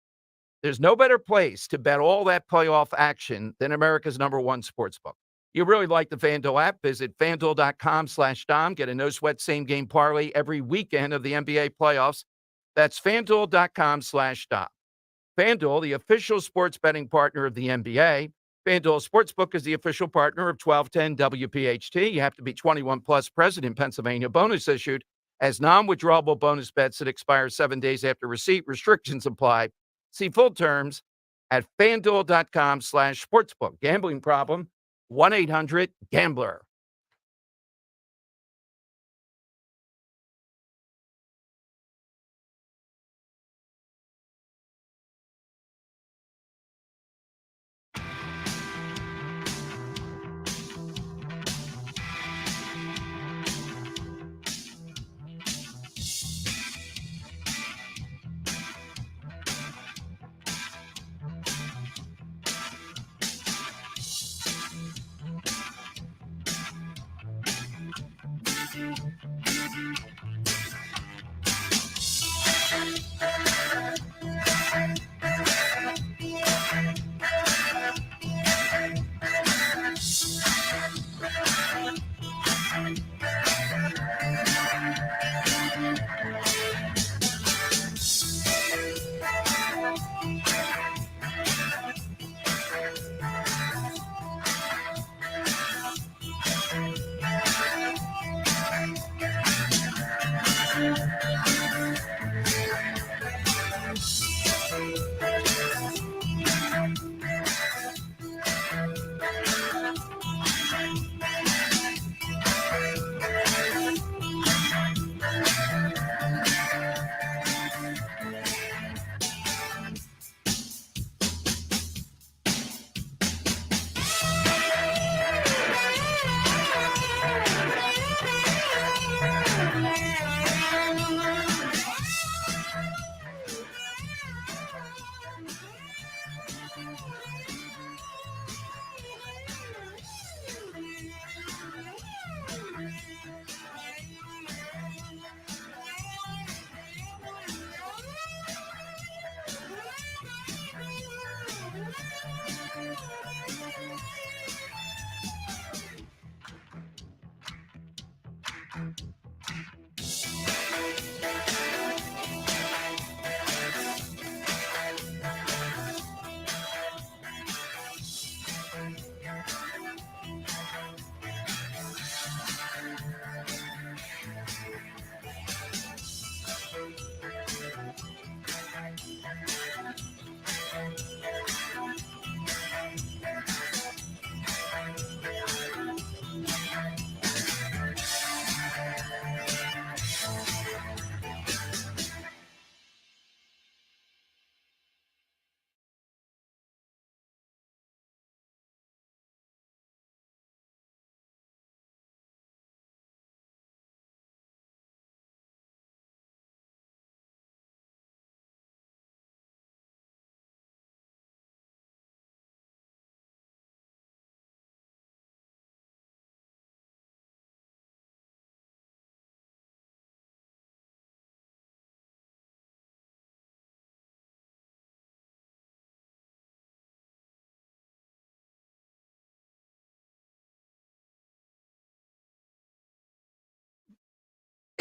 There's no better place to bet all that playoff action than America's #1 sportsbook. You really like the FanDuel app? Visit FanDuel.com/Dom. Get a no-sweat same-game parlay every weekend of the NBA playoffs. That's FanDuel.com/Dom. FanDuel, the official sports betting partner of the NBA. FanDuel Sportsbook is the official partner of 1210 WPHT. You have to be 21 plus, present in Pennsylvania. Bonus issued as non-withdrawable bonus bets that expire 7 days after receipt. Restrictions apply. See full terms at FanDuel.com/sportsbook. Gambling problem? 1-800-GAMBLER.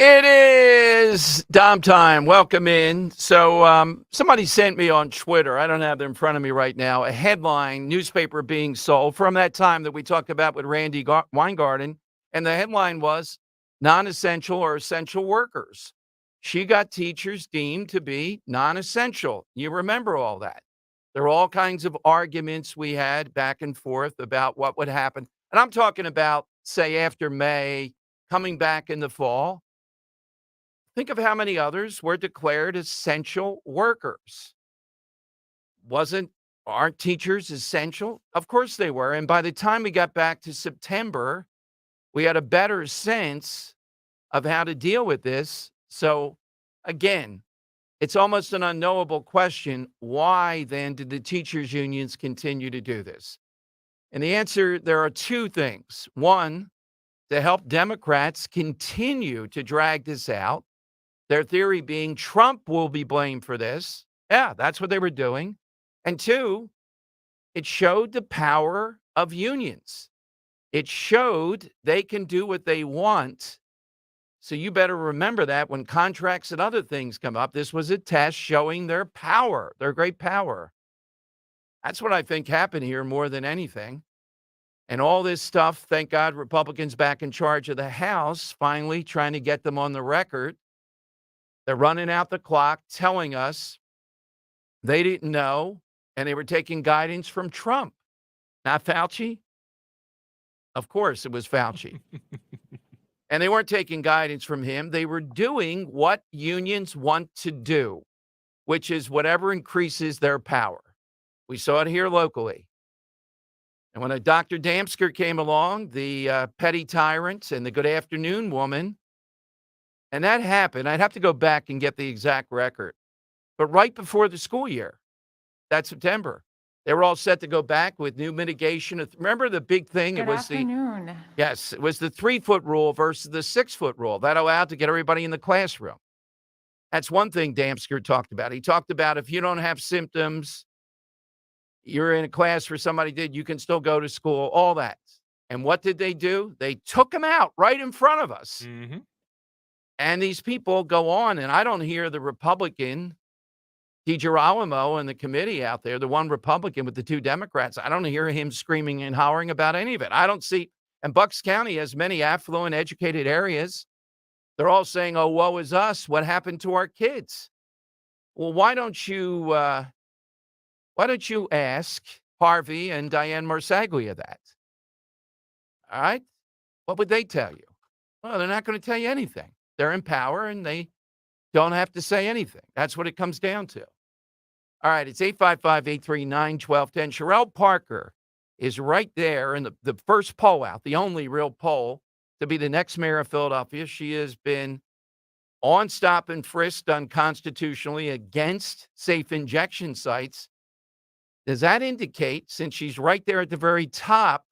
It is Dom time. Welcome in. So somebody sent me on Twitter, I don't have them in front of me right now, a headline, newspaper being sold from that time that we talked about with Randy Weingarten. And the headline was non-essential or essential workers. She got teachers deemed to be non-essential. You remember all that. There were all kinds of arguments we had back and forth about what would happen. And I'm talking about, say, after May, coming back in the fall. Think of how many others were declared essential workers. Wasn't Aren't teachers essential? Of course they were. And by the time we got back to September, we had a better sense of how to deal with this. So again, it's almost an unknowable question. Why then did the teachers unions continue to do this? And the answer, there are two things. One, to help Democrats continue to drag this out. Their theory being Trump will be blamed for this. Yeah, that's what they were doing. And two, it showed the power of unions. It showed they can do what they want. So you better remember that when contracts and other things come up. This was a test showing their power, their great power. That's what I think happened here more than anything. And all this stuff, thank God, Republicans back in charge of the House, finally trying to get them on the record. They're running out the clock, telling us they didn't know, and they were taking guidance from Trump, not Fauci. Of course, it was Fauci. And they weren't taking guidance from him. They were doing what unions want to do, which is whatever increases their power. We saw it here locally. And when a Dr. Damsker came along, the petty tyrant and the good afternoon woman, and that happened, I'd have to go back and get the exact record. But right before the school year, that September, they were all set to go back with new mitigation. Remember the big thing? Good afternoon. Yes, it was the 3-foot rule versus the 6-foot rule. That allowed to get everybody in the classroom. That's one thing Damsker talked about. He talked about if you don't have symptoms, you're in a class where somebody did, you can still go to school, all that. And what did they do? They took them out right in front of us. Mm-hmm. And these people go on, and I don't hear the Republican, DiGirolamo, and the committee out there, the one Republican with the two Democrats, I don't hear him screaming and hollering about any of it. I don't see, and Bucks County has many affluent, educated areas. They're all saying, oh, woe is us. What happened to our kids? Well, why don't you ask Harvey and Diane Marsaglia that? All right? What would they tell you? Well, they're not going to tell you anything. They're in power, and they don't have to say anything. That's what it comes down to. All right, it's 855-839-1210. Sherelle Parker is right there in the first poll out, the only real poll to be the next mayor of Philadelphia. She has been on stop and frisked unconstitutionally against safe injection sites. Does that indicate, since she's right there at the very top,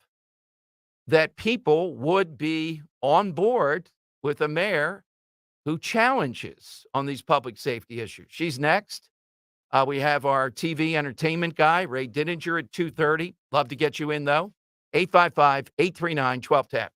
that people would be on board with a mayor who challenges on these public safety issues? She's next. We have our TV entertainment guy, Ray Dininger, at 2:30. Love to get you in, though. 855-839-1210.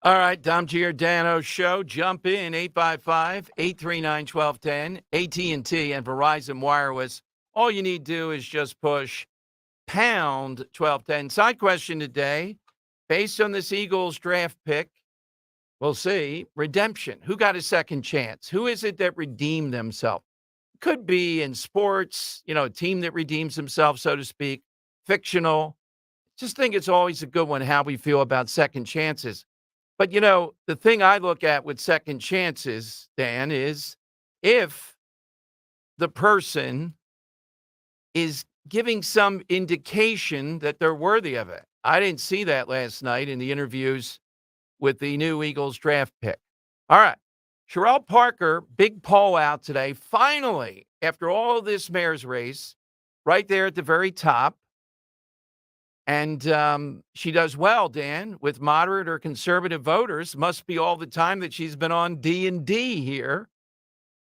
All right, Dom Giordano Show. Jump in, 855-839-1210, AT&T and Verizon Wireless. All you need to do is just push pound 1210. Side question today, based on this Eagles draft pick, we'll see, redemption. Who got a second chance? Who is it that redeemed themselves? Could be in sports, a team that redeems themselves, so to speak, fictional. Just think it's always a good one how we feel about second chances. But, the thing I look at with second chances, Dan, is if the person is giving some indication that they're worthy of it. I didn't see that last night in the interviews with the new Eagles draft pick. All right. Sherelle Parker, big poll out today. Finally, after all this mayor's race, right there at the very top. And she does well, Dan, with moderate or conservative voters. Must be all the time that she's been on D&D here.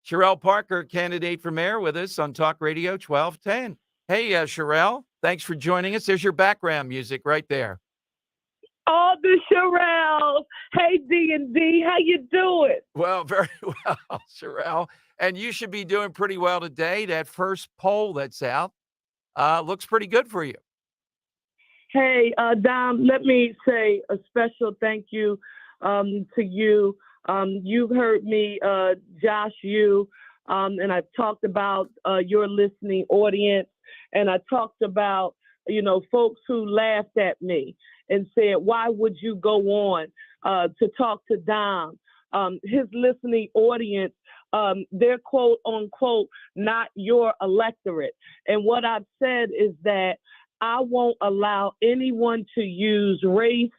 Sherelle Parker, candidate for mayor with us on Talk Radio 1210. Hey, Sherelle, thanks for joining us. There's your background music right there. Oh, the Sherelle. Hey, D&D, how you doing? Well, very well, Sherelle. And you should be doing pretty well today. That first poll that's out looks pretty good for you. Hey, Dom, let me say a special thank you to you. You've heard me, Josh, and I've talked about your listening audience, and I talked about, folks who laughed at me and said, why would you go on to talk to Dom? His listening audience, they're quote unquote, not your electorate. And what I've said is that I won't allow anyone to use race,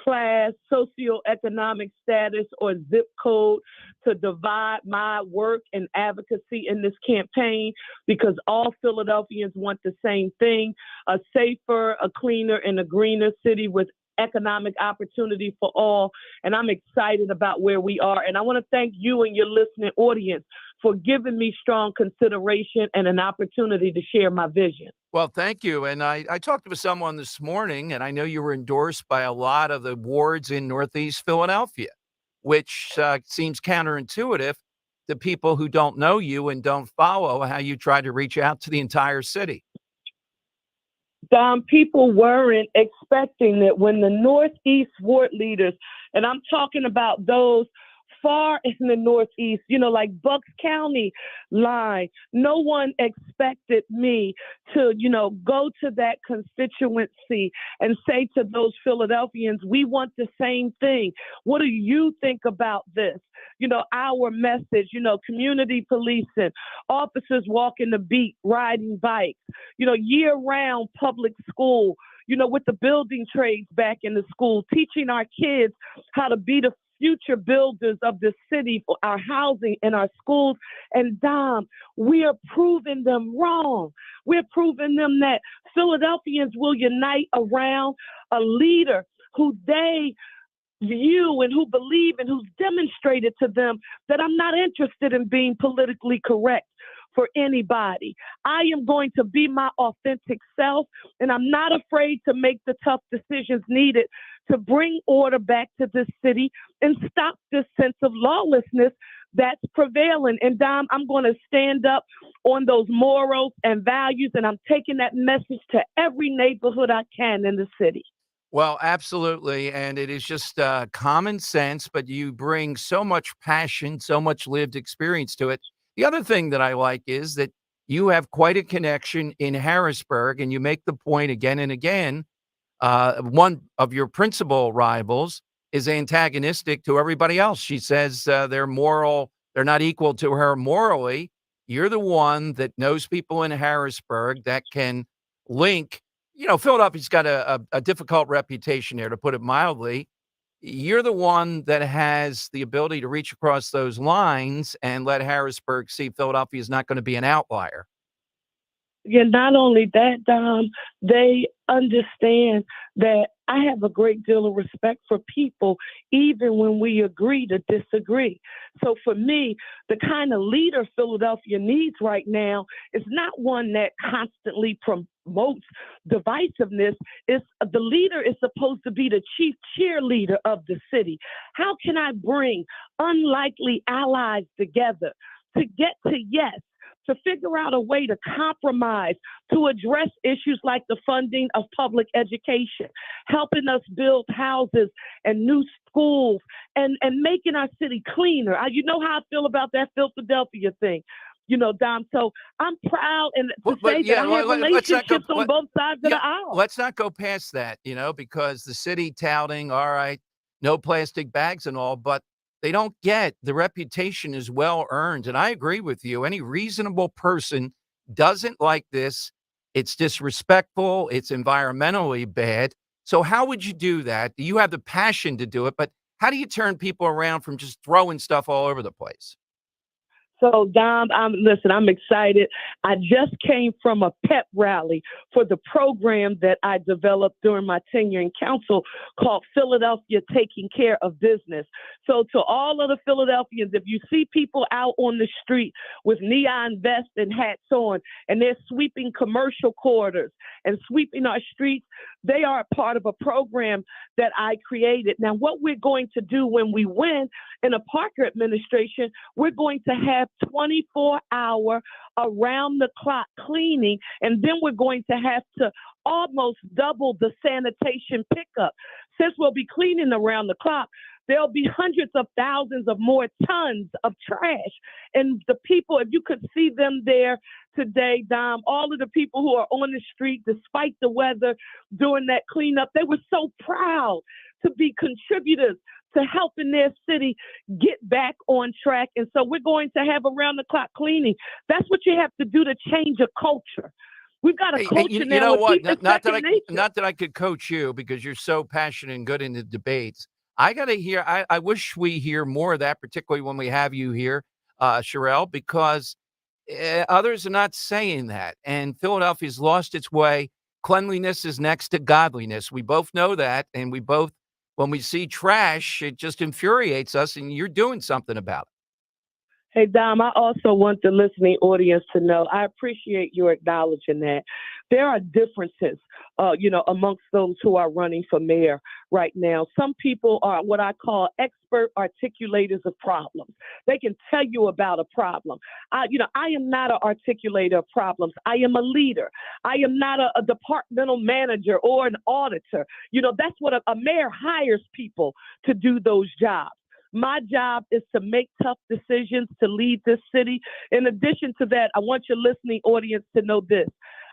class, socioeconomic status, or zip code to divide my work and advocacy in this campaign, because all Philadelphians want the same thing: a safer, a cleaner, and a greener city with economic opportunity for all. And I'm excited about where we are. And I want to thank you and your listening audience for giving me strong consideration and an opportunity to share my vision. Well, thank you. And I talked with someone this morning, and I know you were endorsed by a lot of the wards in Northeast Philadelphia, which seems counterintuitive to people who don't know you and don't follow how you try to reach out to the entire city. People weren't expecting that when the Northeast ward leaders, and I'm talking about those far in the Northeast, like Bucks County line, no one expected me to, go to that constituency and say to those Philadelphians, we want the same thing. What do you think about this? Our message, community policing, officers walking the beat, riding bikes, year-round public school, with the building trades back in the school, teaching our kids how to be the future builders of the city for our housing and our schools. And Dom, we are proving them wrong. We're proving them that Philadelphians will unite around a leader who they view and who believe and who's demonstrated to them that I'm not interested in being politically correct for anybody. I am going to be my authentic self, and I'm not afraid to make the tough decisions needed to bring order back to this city and stop this sense of lawlessness that's prevailing. And Dom, I'm going to stand up on those morals and values, and I'm taking that message to every neighborhood I can in the city. Well, absolutely. And it is just common sense, but you bring so much passion, so much lived experience to it. The other thing that I like is that you have quite a connection in Harrisburg, and you make the point again and again. One of your principal rivals is antagonistic to everybody else. She says they're not equal to her morally. You're the one that knows people in Harrisburg that can link. Philadelphia's got a difficult reputation here, to put it mildly. You're the one that has the ability to reach across those lines and let Harrisburg see Philadelphia is not going to be an outlier. Yeah, not only that, Dom, they understand that I have a great deal of respect for people, even when we agree to disagree. So for me, the kind of leader Philadelphia needs right now is not one that constantly promotes divisiveness is the leader is supposed to be the chief cheerleader of the city. How can I bring unlikely allies together to get to yes, to figure out a way to compromise, to address issues like the funding of public education, helping us build houses and new schools, and making our city cleaner. You know how I feel about that Philadelphia thing. Dom. So I'm proud and to say that I have relationships on both sides of the aisle. Let's not go past that, because the city touting, all right, no plastic bags and all, but they don't get the reputation is well earned. And I agree with you. Any reasonable person doesn't like this. It's disrespectful. It's environmentally bad. So how would you do that? You have the passion to do it, but how do you turn people around from just throwing stuff all over the place? So, Dom, I'm excited. I just came from a pep rally for the program that I developed during my tenure in council called Philadelphia Taking Care of Business. So to all of the Philadelphians, if you see people out on the street with neon vests and hats on, and they're sweeping commercial corridors and sweeping our streets, they are a part of a program that I created. Now, what we're going to do when we win in a Parker administration, we're going to have 24-hour around-the-clock cleaning, and then we're going to have to almost double the sanitation pickup. Since we'll be cleaning around the clock, there'll be hundreds of thousands of more tons of trash. And the people, if you could see them there today, Dom, all of the people who are on the street, despite the weather, doing that cleanup, they were so proud to be contributors to helping their city get back on track. And so we're going to have around the clock cleaning. That's what you have to do to change a culture. We've got a culture you now. know what? Not that I could coach you because you're so passionate and good in the debates. I got to hear. I wish we hear more of that, particularly when we have you here, Sherelle, because others are not saying that. And Philadelphia's lost its way. Cleanliness is next to godliness. We both know that, and when we see trash, it just infuriates us. And you're doing something about it. Hey, Dom, I also want the listening audience to know, I appreciate you acknowledging that. There are differences, amongst those who are running for mayor right now. Some people are what I call expert articulators of problems. They can tell you about a problem. I am not an articulator of problems. I am a leader. I am not a departmental manager or an auditor. That's what a mayor hires people to do those jobs. My job is to make tough decisions to lead this city. In addition to that, I want your listening audience to know this.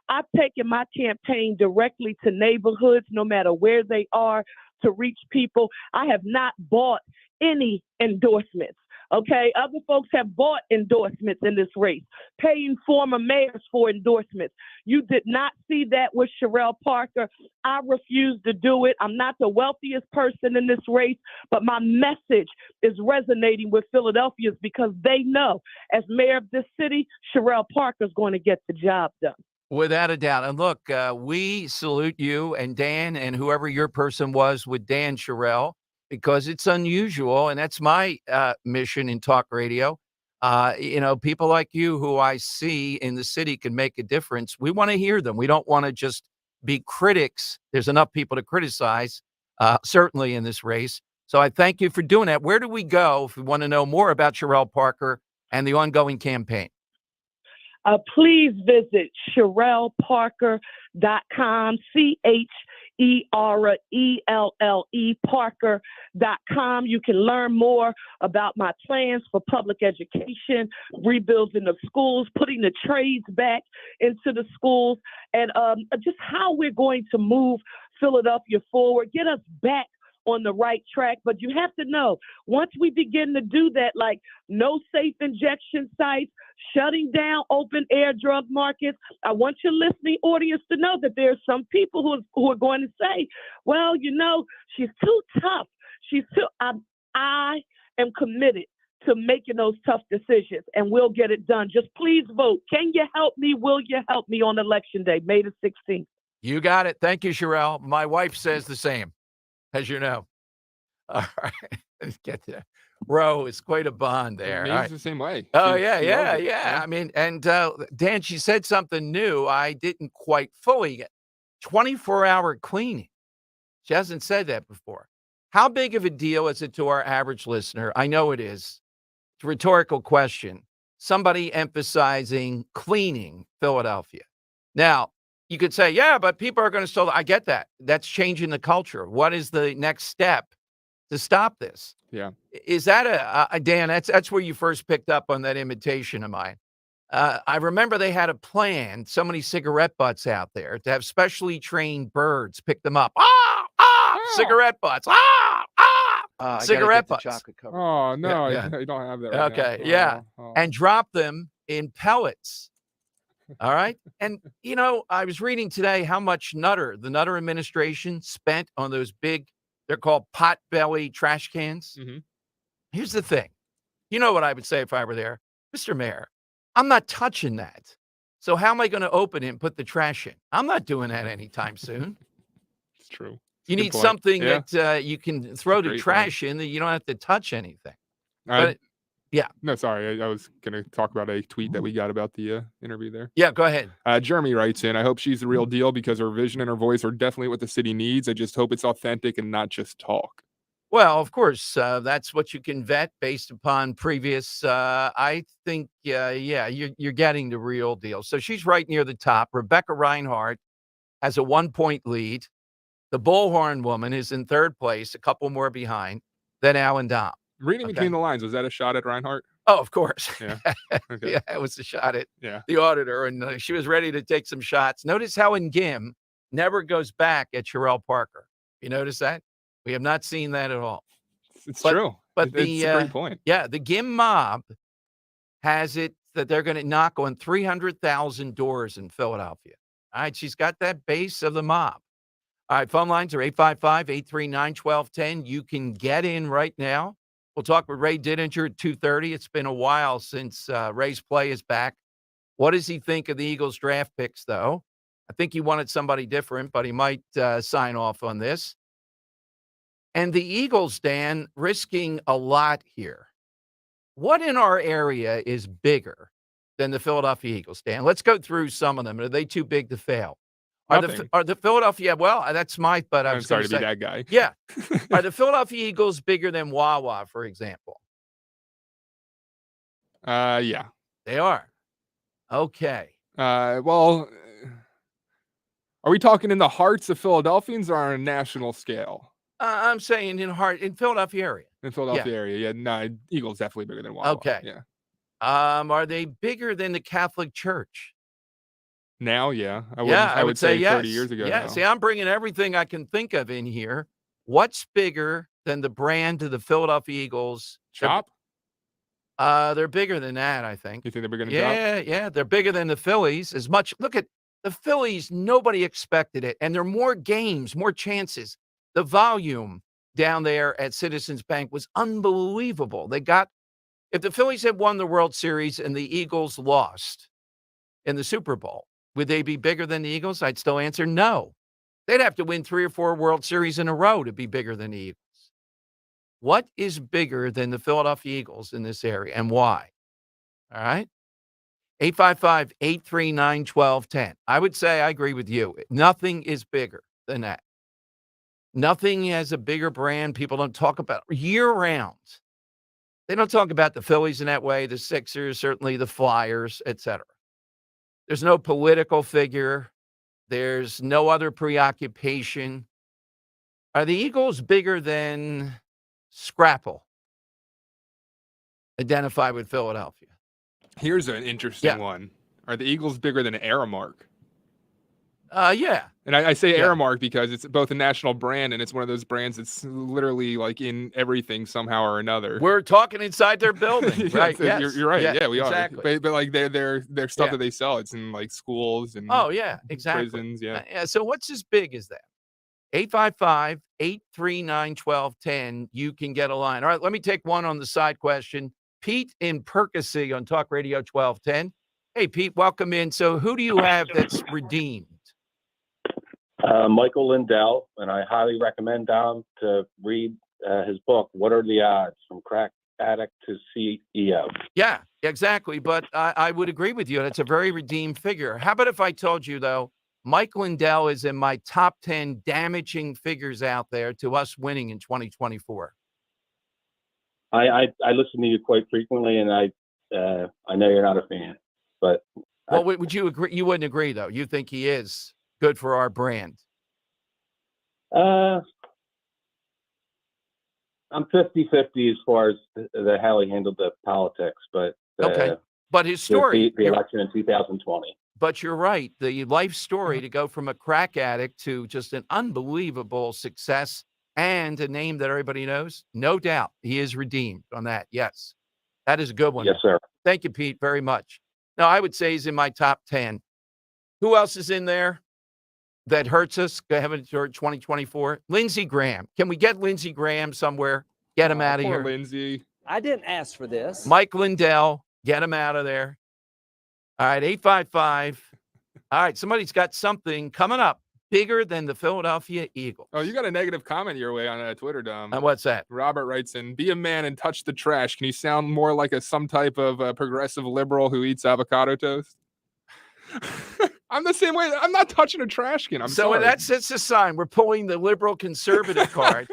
I've taken my campaign directly to neighborhoods, no matter where they are, to reach people. I have not bought any endorsements. Okay, other folks have bought endorsements in this race, paying former mayors for endorsements. You did not see that with Sherelle Parker. I refuse to do it. I'm not the wealthiest person in this race, but my message is resonating with Philadelphians because they know, as mayor of this city, Sherelle Parker is going to get the job done. Without a doubt. And look, we salute you and Dan and whoever your person was with Dan Sherelle, because it's unusual. And that's my mission in talk radio. People like you who I see in the city can make a difference. We want to hear them. We don't want to just be critics. There's enough people to criticize, certainly in this race. So I thank you for doing that. Where do we go if we want to know more about Sherelle Parker and the ongoing campaign? Please visit SherelleParker.com, CherelleE Parker.com. You can learn more about my plans for public education, rebuilding of schools, putting the trades back into the schools, and just how we're going to move Philadelphia forward, get us back on the right track. But you have to know, once we begin to do that, like no safe injection sites, shutting down open air drug markets, I want your listening audience to know that there are some people who are going to say, well, she's too tough. I am committed to making those tough decisions, and we'll get it done. Just please vote. Can you help me? Will you help me on Election Day, May the 16th? You got it. Thank you, Sherelle. My wife says the same, as you know. All right. Let's get to Roe is quite a bond there. All Maeve's right. the same way. Oh, She yeah, loves yeah, it. yeah. I mean, and Dan, she said something new I didn't quite fully get. 24-hour cleaning. She hasn't said that before. How big of a deal is it to our average listener? I know it is. It's a rhetorical question. Somebody emphasizing cleaning Philadelphia. Now, you could say, yeah, but people are going to still, I get that. That's changing the culture. What is the next step to stop this? Yeah. Is that Dan, that's where you first picked up on that imitation of mine. I remember they had a plan, so many cigarette butts out there, to have specially trained birds pick them up. Oh. Cigarette butts. I gotta Cigarette get the butts. chocolate covered. Oh, no, Yeah. I don't have that right now. Okay, yeah. Oh. And drop them in pellets. All right. And, I was reading today how much the Nutter administration spent on those big, they're called pot-belly trash cans. Mhm. Here's the thing. You know what I would say if I were there? Mr. Mayor, I'm not touching that. So how am I going to open it and put the trash in? I'm not doing that anytime soon. It's true. It's You a good need point. something Yeah. that you can throw the great trash in that you don't have to touch anything. I- But yeah. No, sorry. I was going to talk about a tweet that we got about the interview there. Yeah, go ahead. Jeremy writes in, I hope she's the real deal because her vision and her voice are definitely what the city needs. I just hope it's authentic and not just talk. Well, of course, that's what you can vet based upon previous. I think, you're getting the real deal. So she's right near the top. Rebecca Reinhardt has a 1-point lead. The Bullhorn woman is in third place, a couple more behind than Alan Dom. Reading Okay. between the lines, was that a shot at Reinhardt? Oh, of course. Yeah. Okay. Yeah, it was a shot at Yeah. the auditor, and she was ready to take some shots. Notice how in Gim never goes back at Sherelle Parker. You notice that? We have not seen that at all. It's But- true. But It's a great point. Yeah, the Gim mob has it that they're going to knock on 300,000 doors in Philadelphia. All right, she's got that base of the mob. All right, phone lines are 855-839-1210. You can get in right now. We'll talk with Ray Didinger at 2:30. It's been a while since Ray's play is back. What does he think of the Eagles draft picks, though? I think he wanted somebody different, but he might sign off on this. And the Eagles, Dan, risking a lot here. What in our area is bigger than the Philadelphia Eagles, Dan? Let's go through some of them. Are they too big to fail? Nothing. Are the Philadelphia, well, that's my, but I I'm was sorry going to to be say, that guy. yeah. Are the Philadelphia Eagles bigger than Wawa, for example? Yeah. They are. Okay. Well, are we talking in the hearts of Philadelphians or on a national scale? I'm saying in Philadelphia area. In Philadelphia area, yeah. No, Eagles definitely bigger than Wawa. Okay. Yeah. Are they bigger than the Catholic Church? Now, yeah. I would say yes. 30 years ago. Yeah. no. See, I'm bringing everything I can think of in here. What's bigger than the brand of the Philadelphia Eagles? Chop? They're bigger than that, I think. You think they're bigger than Chop? Yeah. They're bigger than the Phillies. Look at the Phillies. Nobody expected it. And there are more games, more chances. The volume down there at Citizens Bank was unbelievable. If the Phillies had won the World Series and the Eagles lost in the Super Bowl, would they be bigger than the Eagles? I'd still answer no. They'd have to win 3 or 4 World Series in a row to be bigger than the Eagles. What is bigger than the Philadelphia Eagles in this area and why? All right. 855-839-1210. I would say I agree with you. Nothing is bigger than that. Nothing has a bigger brand people don't talk about year-round. They don't talk about the Phillies in that way, the Sixers, certainly the Flyers, etc. There's no political figure. There's no other preoccupation. Are the Eagles bigger than Scrapple? Identify with Philadelphia. Here's an interesting one. Are the Eagles bigger than Aramark? Yeah. And I say Aramark because it's both a national brand and it's one of those brands that's literally like in everything somehow or another. We're talking inside their building, right? Yes, you're right. Yeah, we exactly. are. But like their stuff that they sell, it's in like schools and exactly. prisons. So what's as big as that? 855-839-1210. You can get a line. All right, let me take one on the side question. Pete in Percy on Talk Radio 1210. Hey, Pete, welcome in. So who do you have that's redeemed? Michael Lindell, and I highly recommend Dom to read his book, What Are the Odds? From Crack Addict to CEO. Yeah, exactly. But I would agree with you. That's a very redeemed figure. How about if I told you, though, Mike Lindell is in my top 10 damaging figures out there to us winning in 2024? I listen to you quite frequently, and I know you're not a fan, but well, would you agree? You wouldn't agree, though. You think he is good for our brand? I'm 50-50 as far as how he handled the politics, but okay. But his story, the election in 2020. But you're right. The life story to go from a crack addict to just an unbelievable success and a name that everybody knows, no doubt he is redeemed on that. Yes, that is a good one. Yes, sir. Thank you, Pete, very much. No, I would say he's in my top 10. Who else is in there that hurts us? Having 2024. Lindsey Graham. Can we get Lindsey Graham somewhere? Get him out of here. Lindsey. I didn't ask for this. Mike Lindell. Get him out of there. All right, 855. All right, somebody's got something coming up bigger than the Philadelphia Eagles. Oh, you got a negative comment your way on Twitter, Dom. What's that? Robert writes in, be a man and touch the trash. Can you sound more like some type of progressive liberal who eats avocado toast? I'm the same way. I'm not touching a trash can. I'm sorry. That's a sign. We're pulling the liberal conservative card.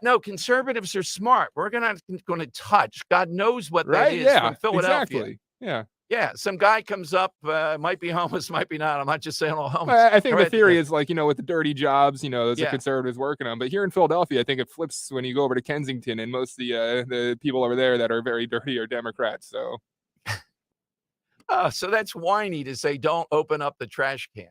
No, conservatives are smart. We're going to touch. God knows what that is from Philadelphia. Exactly. Yeah. Yeah, some guy comes up, might be homeless, might be not. I'm not just saying all homeless. I think the theory is with the dirty jobs, those the conservatives working on. But here in Philadelphia, I think it flips when you go over to Kensington, and most of the people over there that are very dirty are Democrats. So, so that's whiny to say don't open up the trash can.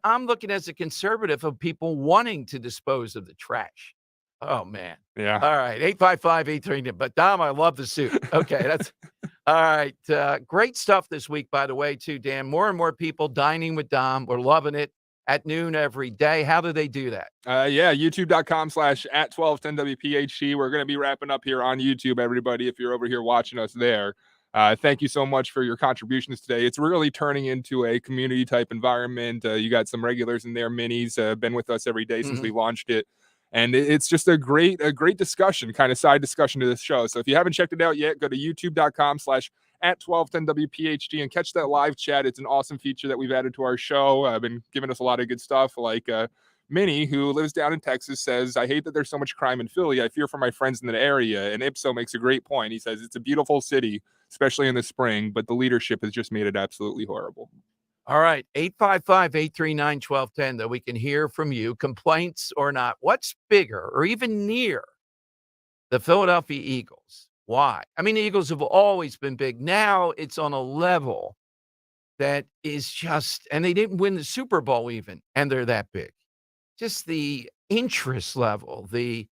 I'm looking as a conservative of people wanting to dispose of the trash. Oh man. Yeah. All right. 855-839. But Dom, I love the suit. Okay. That's all right. Great stuff this week, by the way, too, Dan. More and more people dining with Dom. We're loving it at noon every day. How do they do that? YouTube.com/@1210WPHT. We're going to be wrapping up here on YouTube, everybody, if you're over here watching us there. Thank you so much for your contributions today. It's really turning into a community type environment. You got some regulars in there. Minnie's been with us every day since we launched it. And it's just a great discussion, kind of side discussion to this show. So if you haven't checked it out yet, go to youtube.com/@1210WPHT and catch that live chat. It's an awesome feature that we've added to our show. I've been giving us a lot of good stuff. Like Minnie, who lives down in Texas, says, I hate that there's so much crime in Philly. I fear for my friends in that area. And Ipso makes a great point. He says, it's a beautiful city, especially in the spring, but the leadership has just made it absolutely horrible. All right, 855-839-1210, that we can hear from you, complaints or not. What's bigger or even near the Philadelphia Eagles? Why? I mean, the Eagles have always been big. Now it's on a level that is just, and they didn't win the Super Bowl even, and they're that big. Just the interest level, the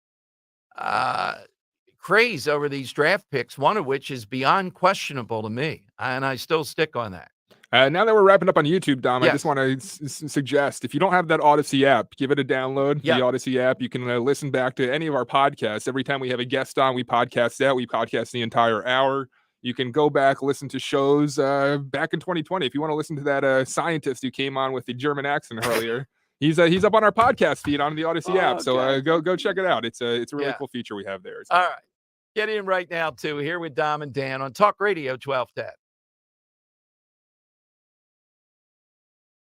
craze over these draft picks, one of which is beyond questionable to me, and I still stick on that. Now that we're wrapping up on YouTube, Dom, yes. I just want to suggest, if you don't have that Odyssey app, give it a download. Yeah. The Odyssey app, you can listen back to any of our podcasts. Every time we have a guest on, we podcast that. We podcast the entire hour. You can go back, listen to shows back in 2020. If you want to listen to that scientist who came on with the German accent earlier, he's up on our podcast feed on the Odyssey app. So go check it out. It's a really cool feature we have there. All right. Get in right now, too, here with Dom and Dan on Talk Radio 1210.